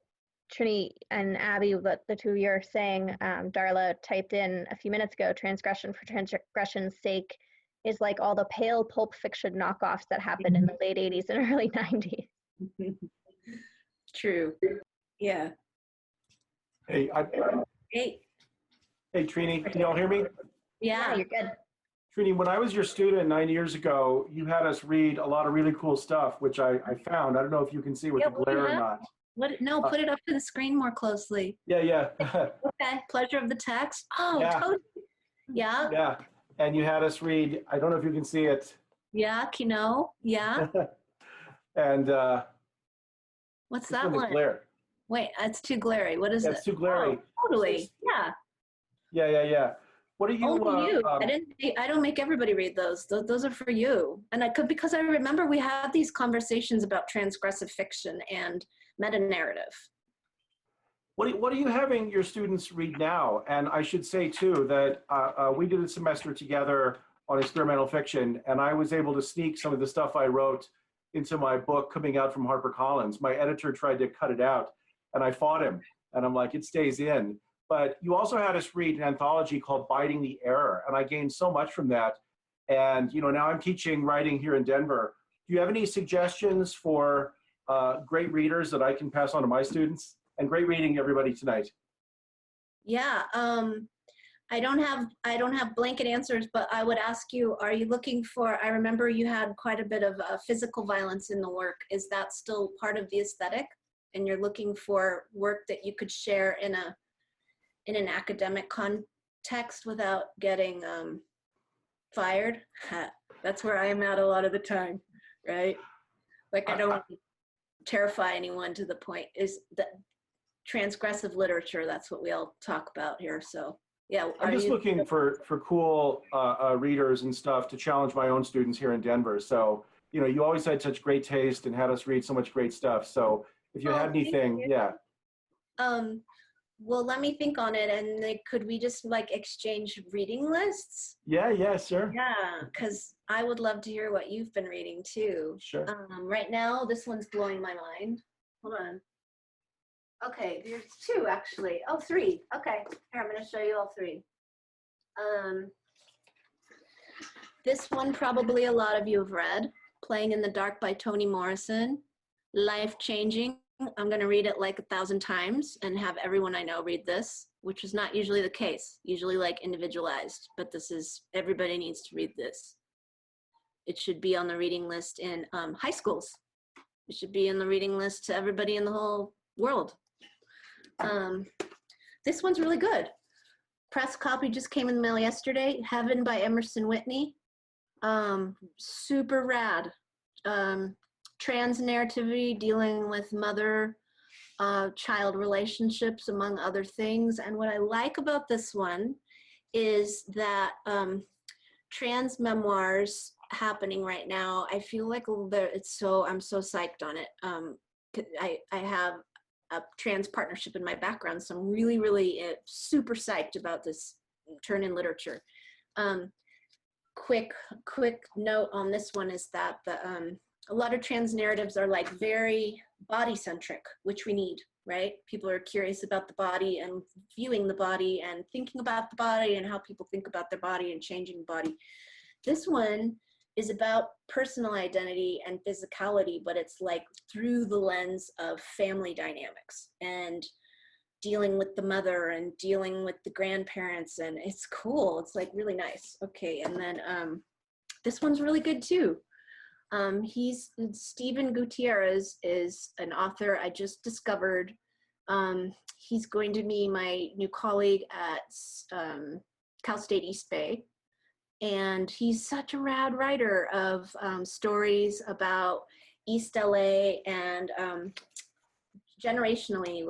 Trinie and Abby, what the two of you are saying, Darla typed in a few minutes ago, transgression for transgression's sake is like all the pale pulp fiction knockoffs that happened in the late 80s and early 90s. True. Yeah. Hey, Hey. hey, Trinie, can y'all hear me? Yeah. You're good. Trinie, when I was your student 9 years ago, you had us read a lot of really cool stuff, which I found. I don't know if you can see with the glare or not. What? No, put it up to the screen more closely. Yeah. Okay. Pleasure of the text. Oh, Yeah. totally. Yeah. Yeah. And you had us read, I don't know if you can see it. Yeah. Kino. Yeah. And What's this that one is one? glare. Wait, it's too glary. What is it? It's too glary. Oh, totally. Yeah. Yeah. What are you? Only you. I don't make everybody read those. Those are for you. And I could, because I remember we had these conversations about transgressive fiction and meta-narrative. What are you having your students read now? And I should say too that we did a semester together on experimental fiction, and I was able to sneak some of the stuff I wrote into my book coming out from HarperCollins. My editor tried to cut it out, and I fought him, and I'm like, it stays in. But you also had us read an anthology called Biting the Error, and I gained so much from that. And now I'm teaching writing here in Denver. Do you have any suggestions for great readers that I can pass on to my students? And great reading, everybody, tonight. Yeah. I don't have blanket answers, but I would ask you, are you looking for, I remember you had quite a bit of physical violence in the work. Is that still part of the aesthetic? And you're looking for work that you could share in an academic context without getting fired? That's where I am at a lot of the time, right? Like, I don't want to terrify anyone to the point. Is that transgressive literature? That's what we all talk about here. So yeah. I'm just looking for cool readers and stuff to challenge my own students here in Denver. So, you always had such great taste and had us read so much great stuff. So if you had anything, yeah. Well, let me think on it. And could we just exchange reading lists? Yeah, sure. Yeah, because I would love to hear what you've been reading too. Sure. Right now, this one's blowing my mind. Hold on. Okay, there's two actually. Oh, three. Okay, here, I'm going to show you all three. This one probably a lot of you have read, Playing in the Dark by Toni Morrison. Life-changing. I'm going to read it 1,000 times and have everyone I know read this, which is not usually the case, usually individualized, but this is, everybody needs to read this. It should be on the reading list in high schools. It should be in the reading list to everybody in the whole world. This one's really good. Press copy just came in the mail yesterday. Heaven by Emerson Whitney. Super rad. Trans narrativity dealing with mother-child relationships, among other things. And what I like about this one is that trans memoirs happening right now, I feel like I'm so psyched on it. I have a trans partnership in my background, so I'm really super psyched about this turn in literature. Quick note on this one is that a lot of trans narratives are very body centric, which we need, right? People are curious about the body and viewing the body and thinking about the body and how people think about their body and changing the body. This one is about personal identity and physicality, but it's through the lens of family dynamics and dealing with the mother and dealing with the grandparents, and it's cool. It's really nice. Okay, and then this one's really good too. Stephen Gutierrez is an author I just discovered. He's going to be my new colleague at Cal State East Bay. And he's such a rad writer of stories about East LA and generationally,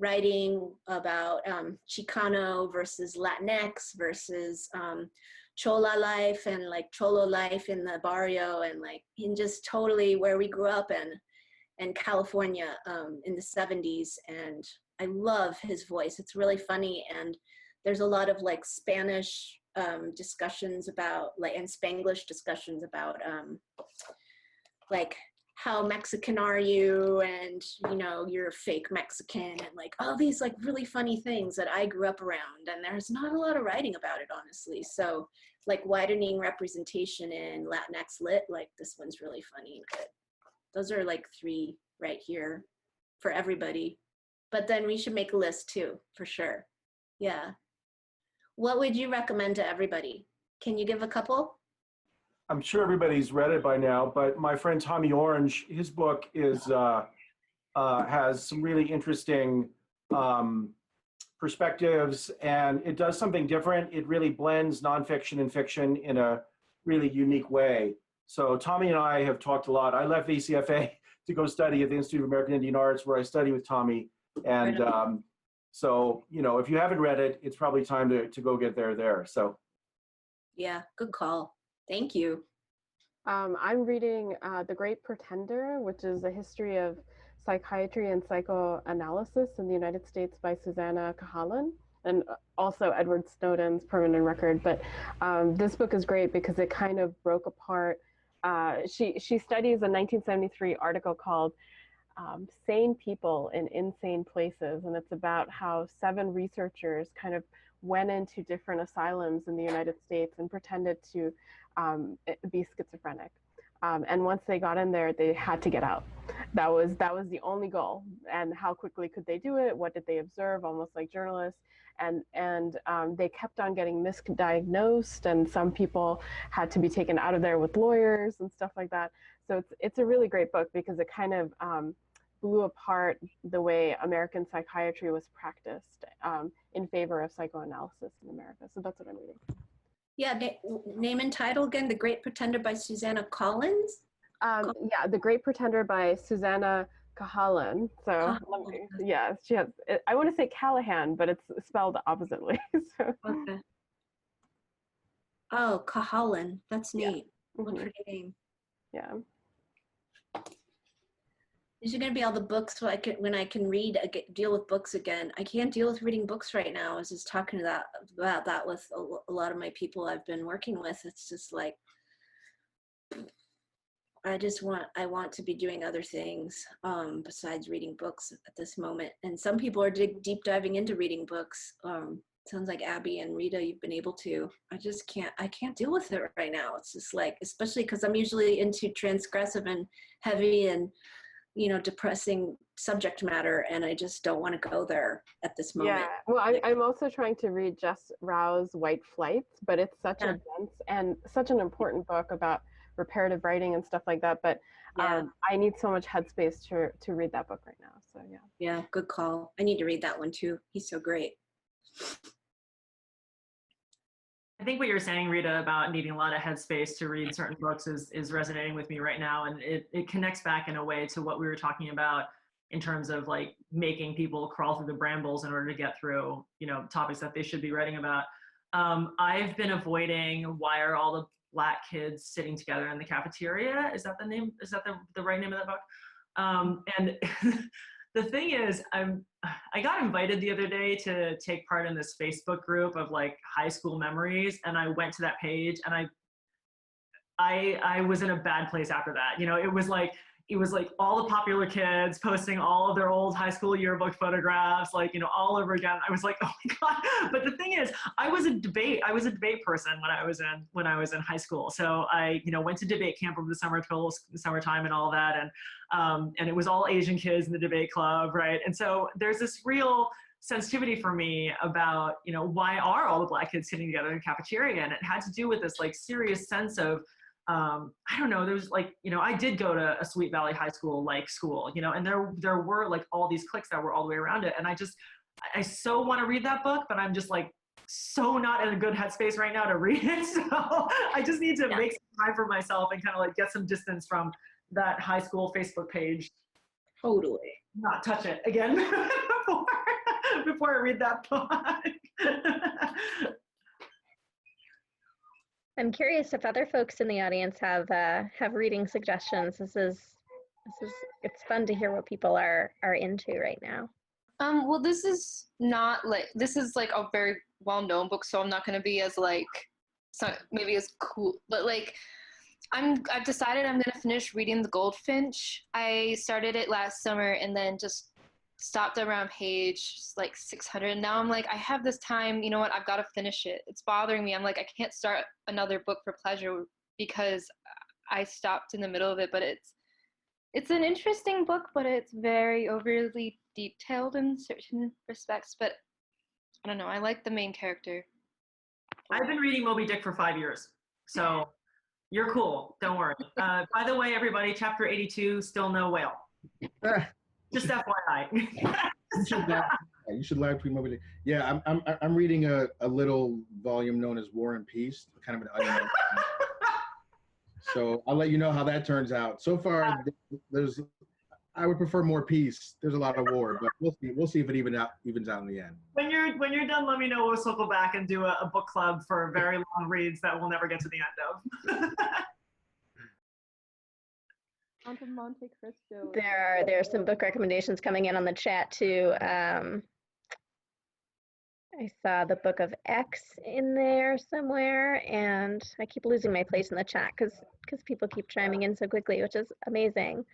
writing about Chicano versus Latinx versus Chola life and Cholo life in the barrio and in just totally where we grew up in California in the 70s. And I love his voice. It's really funny. And there's a lot of Spanish discussions about and Spanglish discussions about how Mexican are you, and you know, you're a fake Mexican, and like all these like really funny things that I grew up around, and there's not a lot of writing about it, honestly. So like widening representation in Latinx lit, like this one's really funny and good. Those are like 3 right here for everybody. But then we should make a list too, for sure. Yeah. What would you recommend to everybody? Can you give a couple? I'm sure everybody's read it by now, but my friend Tommy Orange, his book is has some really interesting perspectives, and it does something different. It really blends nonfiction and fiction in a really unique way. So Tommy and I have talked a lot. I left VCFA to go study at the Institute of American Indian Arts, where I study with Tommy. And so, you know, if you haven't read it, it's probably time to go get there. So, yeah, good call. Thank you. I'm reading The Great Pretender, which is a history of psychiatry and psychoanalysis in the United States by Susanna Cahalan, and also Edward Snowden's Permanent Record. But this book is great because it kind of broke apart. She studies a 1973 article called Sane People in Insane Places, and it's about how 7 researchers kind of went into different asylums in the United States and pretended to be schizophrenic. And once they got in there, they had to get out. That was the only goal. And how quickly could they do it? What did they observe? Almost like journalists. And they kept on getting misdiagnosed, and some people had to be taken out of there with lawyers and stuff like that. So it's a really great book because it kind of blew apart the way American psychiatry was practiced in favor of psychoanalysis in America. So that's what I'm reading. Yeah, name and title again, The Great Pretender by Susanna Collins? Yeah, The Great Pretender by Susanna Cahalan. So yeah, she has, I want to say Callahan, but it's spelled oppositely. So. Okay. Oh, Cahalan, that's neat. Yeah. What a pretty name. Yeah. These are going to be all the books so when I can read, deal with books again. I can't deal with reading books right now. I was just talking about that with a lot of my people I've been working with. It's just like, I want to be doing other things besides reading books at this moment. And some people are deep diving into reading books. Sounds like Abby and Rita, you've been able to. I can't deal with it right now. It's just like, especially because I'm usually into transgressive and heavy and, you know, depressing subject matter, and I just don't want to go there at this moment. Yeah, well, I'm also trying to read Jess Rao's White Flights, but it's such a dense and such an important book about reparative writing and stuff like that. But I need so much headspace to read that book right now. So yeah. Yeah, good call. I need to read that one too. He's so great. I think what you're saying, Rita, about needing a lot of headspace to read certain books is resonating with me right now. And it connects back in a way to what we were talking about in terms of like making people crawl through the brambles in order to get through, you know, topics that they should be writing about. I've been avoiding Why Are All the Black Kids Sitting Together in the Cafeteria? Is that the name? Is that the right name of that book? And the thing is, I got invited the other day to take part in this Facebook group of like high school memories, and I went to that page, and I was in a bad place after that. You know, it was like all the popular kids posting all of their old high school yearbook photographs, like, you know, all over again. I was like, oh my God. But the thing is, I was a debate person when I was in high school. So I, you know, went to debate camp over the summertime and all that. And it was all Asian kids in the debate club. Right. And so there's this real sensitivity for me about, you know, why are all the Black kids sitting together in the cafeteria? And it had to do with this like serious sense of, I don't know, there was like, you know, I did go to a Sweet Valley High School, like school, you know, and there were like all these cliques that were all the way around it. And I so want to read that book, but I'm just like, so not in a good headspace right now to read it. So I just need to make some time for myself and kind of like get some distance from that high school Facebook page. Totally. Not touch it again before I read that book. I'm curious if other folks in the audience have reading suggestions. It's fun to hear what people are into right now. Well, this is like a very well-known book, so I'm not going to be as like, it's not maybe as cool, but like I've decided I'm gonna finish reading The Goldfinch. I started it last summer and then just stopped around page like 600. Now I'm like, I have this time, you know what, I've got to finish it. It's bothering me. I'm like, I can't start another book for pleasure because I stopped in the middle of it, but it's an interesting book, but it's very overly detailed in certain respects. But I don't know, I like the main character. I've been reading Moby Dick for 5 years, so you're cool. Don't worry. By the way, everybody, chapter 82, still no whale. Just FYI. You should live tweet Moby Dick. Yeah, I'm reading a little volume known as War and Peace, kind of an unknown. So I'll let you know how that turns out. So far, I would prefer more peace. There's a lot of war, but we'll see if it evens out in the end. When you're done, let me know. We'll circle back and do a book club for very long reads that we'll never get to the end of. On to Monte Cristo. There are some book recommendations coming in on the chat too. I saw the Book of X in there somewhere, and I keep losing my place in the chat because people keep chiming in so quickly, which is amazing.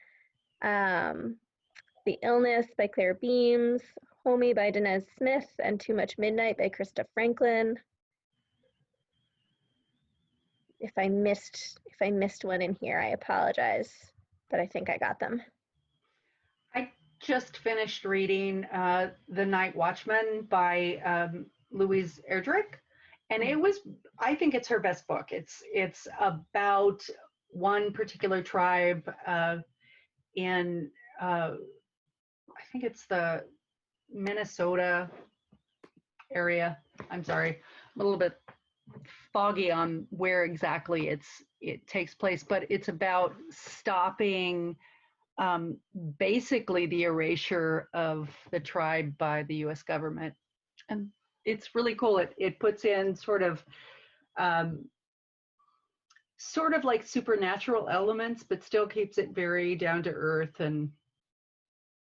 The Illness by Claire Beams, Homie by Denez Smith, and Too Much Midnight by Krista Franklin. If I missed one in here, I apologize, but I think I got them. I just finished reading The Night Watchman by Louise Erdrich, and I think it's her best book. It's about one particular tribe in I think it's the Minnesota area. I'm sorry, I'm a little bit foggy on where exactly it takes place, but it's about stopping basically the erasure of the tribe by the U.S. government. And it's really cool. It puts in sort of like supernatural elements, but still keeps it very down to earth and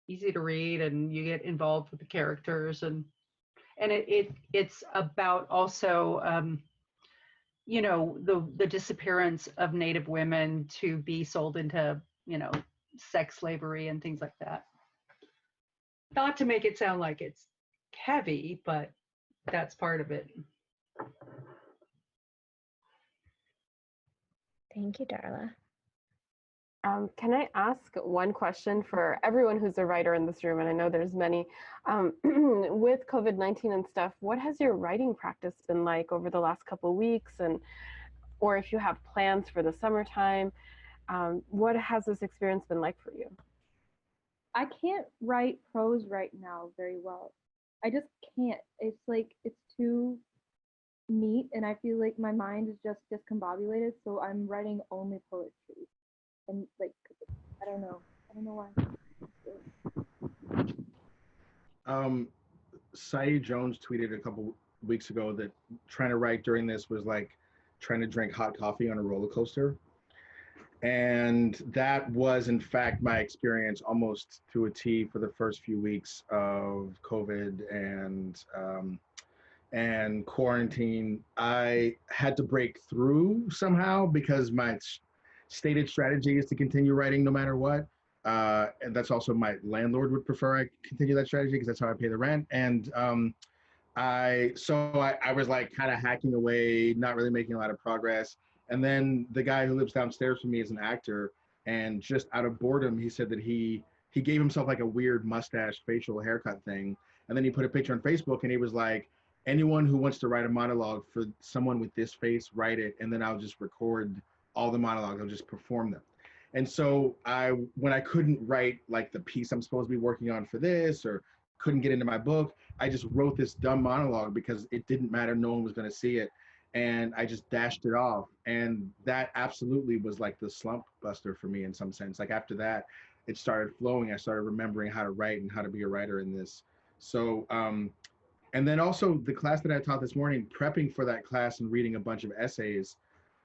easy to read, and you get involved with the characters, and it's about also the disappearance of Native women to be sold into sex slavery and things like that. Not to make it sound like it's heavy, but that's part of it. Thank you, Darla. Can I ask one question for everyone who's a writer in this room? And I know there's many. With COVID-19 and stuff, what has your writing practice been like over the last couple of weeks? Or if you have plans for the summertime, what has this experience been like for you? I can't write prose right now very well. I just can't. It's like, it's too neat, and I feel like my mind is just discombobulated, so I'm writing only poetry. And like, I don't know why. Saeed Jones tweeted a couple weeks ago that trying to write during this was like trying to drink hot coffee on a roller coaster. And that was, in fact, my experience almost to a T for the first few weeks of COVID and quarantine. I had to break through somehow because my stated strategy is to continue writing no matter what. And that's also my landlord would prefer I continue that strategy because that's how I pay the rent. And I was like kind of hacking away, not really making a lot of progress. And then the guy who lives downstairs from me is an actor, and just out of boredom, he said that he gave himself like a weird mustache facial haircut thing. And then he put a picture on Facebook and he was like, anyone who wants to write a monologue for someone with this face, write it. And then I'll just record all the monologues, I'll just perform them. And so when I couldn't write like the piece I'm supposed to be working on for this, or couldn't get into my book, I just wrote this dumb monologue because it didn't matter, no one was gonna see it. And I just dashed it off. And that absolutely was like the slump buster for me in some sense. Like after that, it started flowing. I started remembering how to write and how to be a writer in this. So, and then also the class that I taught this morning, prepping for that class and reading a bunch of essays,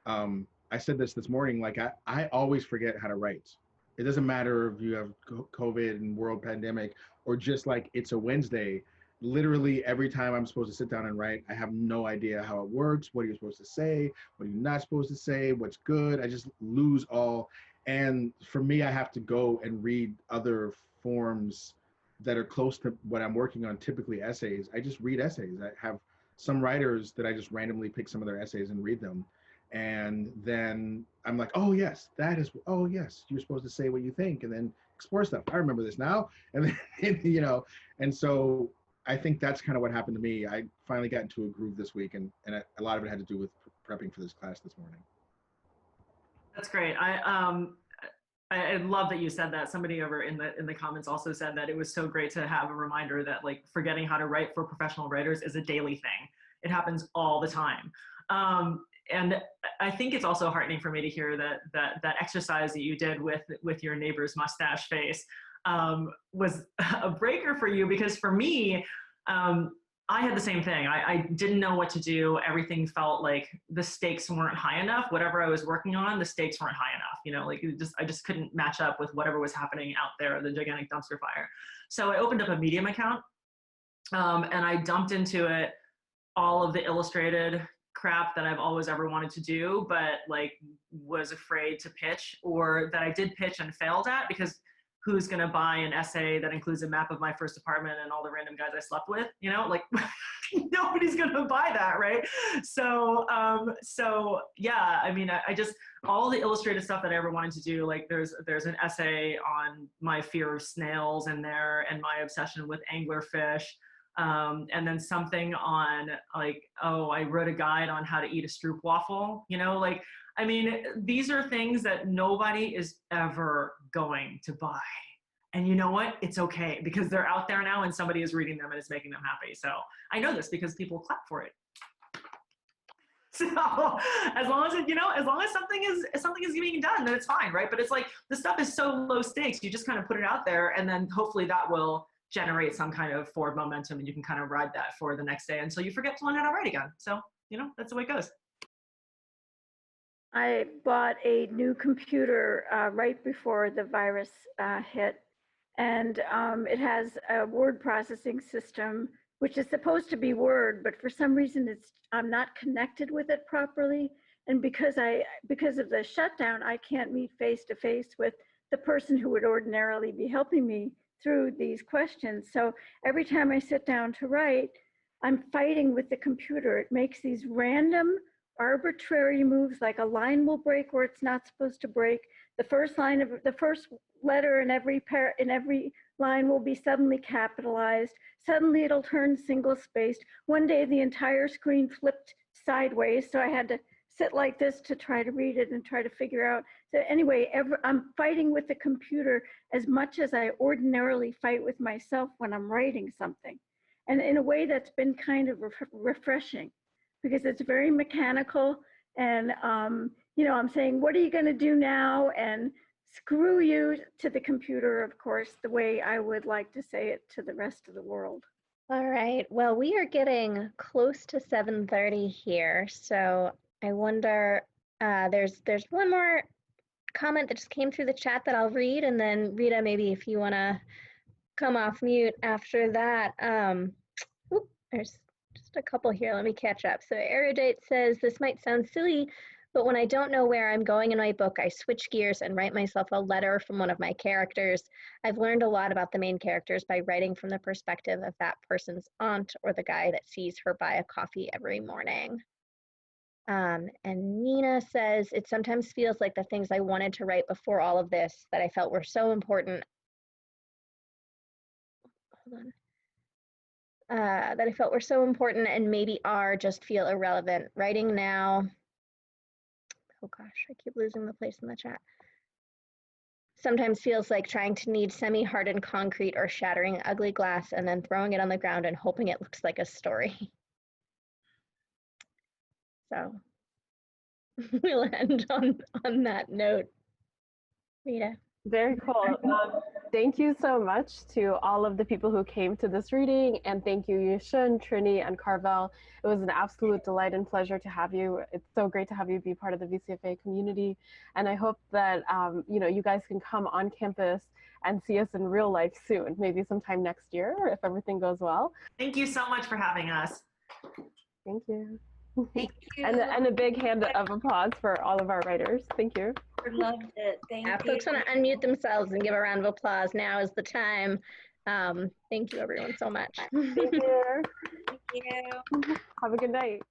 I said this morning, like I always forget how to write. It doesn't matter if you have COVID and world pandemic or just like it's a Wednesday. literally every time I'm supposed to sit down and write, I have no idea how it works. What are you supposed to say? What are you not supposed to say? What's good? I just lose all. And for me, I have to go and read other forms that are close to what I'm working on, typically essays. I just read essays. I have some writers that I just randomly pick some of their essays and read them. And then I'm like, oh yes, oh yes, you're supposed to say what you think and then explore stuff. I remember this now. And then, you know, and so I think that's kind of what happened to me. I finally got into a groove this week, and a lot of it had to do with prepping for this class this morning. That's great. I love that you said that. Somebody over in the comments also said that it was so great to have a reminder that like forgetting how to write for professional writers is a daily thing. It happens all the time. And I think it's also heartening for me to hear that exercise that you did with your neighbor's mustache face was a breaker for you, because for me, I had the same thing. I didn't know what to do. Everything felt like the stakes weren't high enough. Whatever I was working on, the stakes weren't high enough. You know, like I just couldn't match up with whatever was happening out there, the gigantic dumpster fire. So I opened up a Medium account, and I dumped into it all of the illustrated crap that I've always ever wanted to do, but like was afraid to pitch, or that I did pitch and failed at, because who's going to buy an essay that includes a map of my first apartment and all the random guys I slept with, you know, like nobody's going to buy that. Right. So yeah, I mean, I just, all the illustrated stuff that I ever wanted to do, like there's an essay on my fear of snails in there and my obsession with anglerfish. And then something on like, oh, I wrote a guide on how to eat a stroop waffle, you know, like, I mean, these are things that nobody is ever going to buy. And you know what? It's okay, because they're out there now and somebody is reading them and it's making them happy. So I know this because people clap for it. So as long as something is being done, then it's fine, right? But it's like, the stuff is so low stakes. You just kind of put it out there, and then hopefully that will generate some kind of forward momentum, and you can kind of ride that for the next day until you forget to learn how to write again. So, you know, that's the way it goes. I bought a new computer right before the virus hit, and it has a word processing system, which is supposed to be Word, but for some reason I'm not connected with it properly. And because of the shutdown, I can't meet face to face with the person who would ordinarily be helping me through these questions. So every time I sit down to write, I'm fighting with the computer. It makes these random, arbitrary moves, like a line will break where it's not supposed to break. The first letter in every line will be suddenly capitalized. Suddenly it'll turn single spaced. One day the entire screen flipped sideways, so I had to sit like this to try to read it and try to figure out. So anyway, I'm fighting with the computer as much as I ordinarily fight with myself when I'm writing something. And in a way that's been kind of refreshing, because it's very mechanical. And, you know, I'm saying, what are you going to do now? And screw you to the computer, of course, the way I would like to say it to the rest of the world. All right. Well, we are getting close to 7:30 here. So I wonder, there's one more comment that just came through the chat that I'll read. And then Rita, maybe if you want to come off mute after that. There's just a couple here. Let me catch up. So Erudite says, this might sound silly, but when I don't know where I'm going in my book, I switch gears and write myself a letter from one of my characters. I've learned a lot about the main characters by writing from the perspective of that person's aunt or the guy that sees her buy a coffee every morning. And Nina says, it sometimes feels like the things I wanted to write before all of this that I felt were so important. Hold on. That I felt were so important and maybe are just feel irrelevant. Writing now, oh gosh, I keep losing the place in the chat. Sometimes feels like trying to knead semi-hardened concrete or shattering ugly glass and then throwing it on the ground and hoping it looks like a story. So we'll end on that note. Rita. Very cool. Thank you so much to all of the people who came to this reading, and thank you, Shun, Trinie, and Carvell. It was an absolute delight and pleasure to have you. It's so great to have you be part of the VCFA community, and I hope that you guys can come on campus and see us in real life soon, maybe sometime next year if everything goes well. Thank you so much for having us. Thank you. Thank you. And a big hand of applause for all of our writers. Thank you. Loved it. Thank you. Folks want to unmute themselves and give a round of applause. Now is the time. Thank you, everyone, so much. Thank you. Thank you. Have a good night.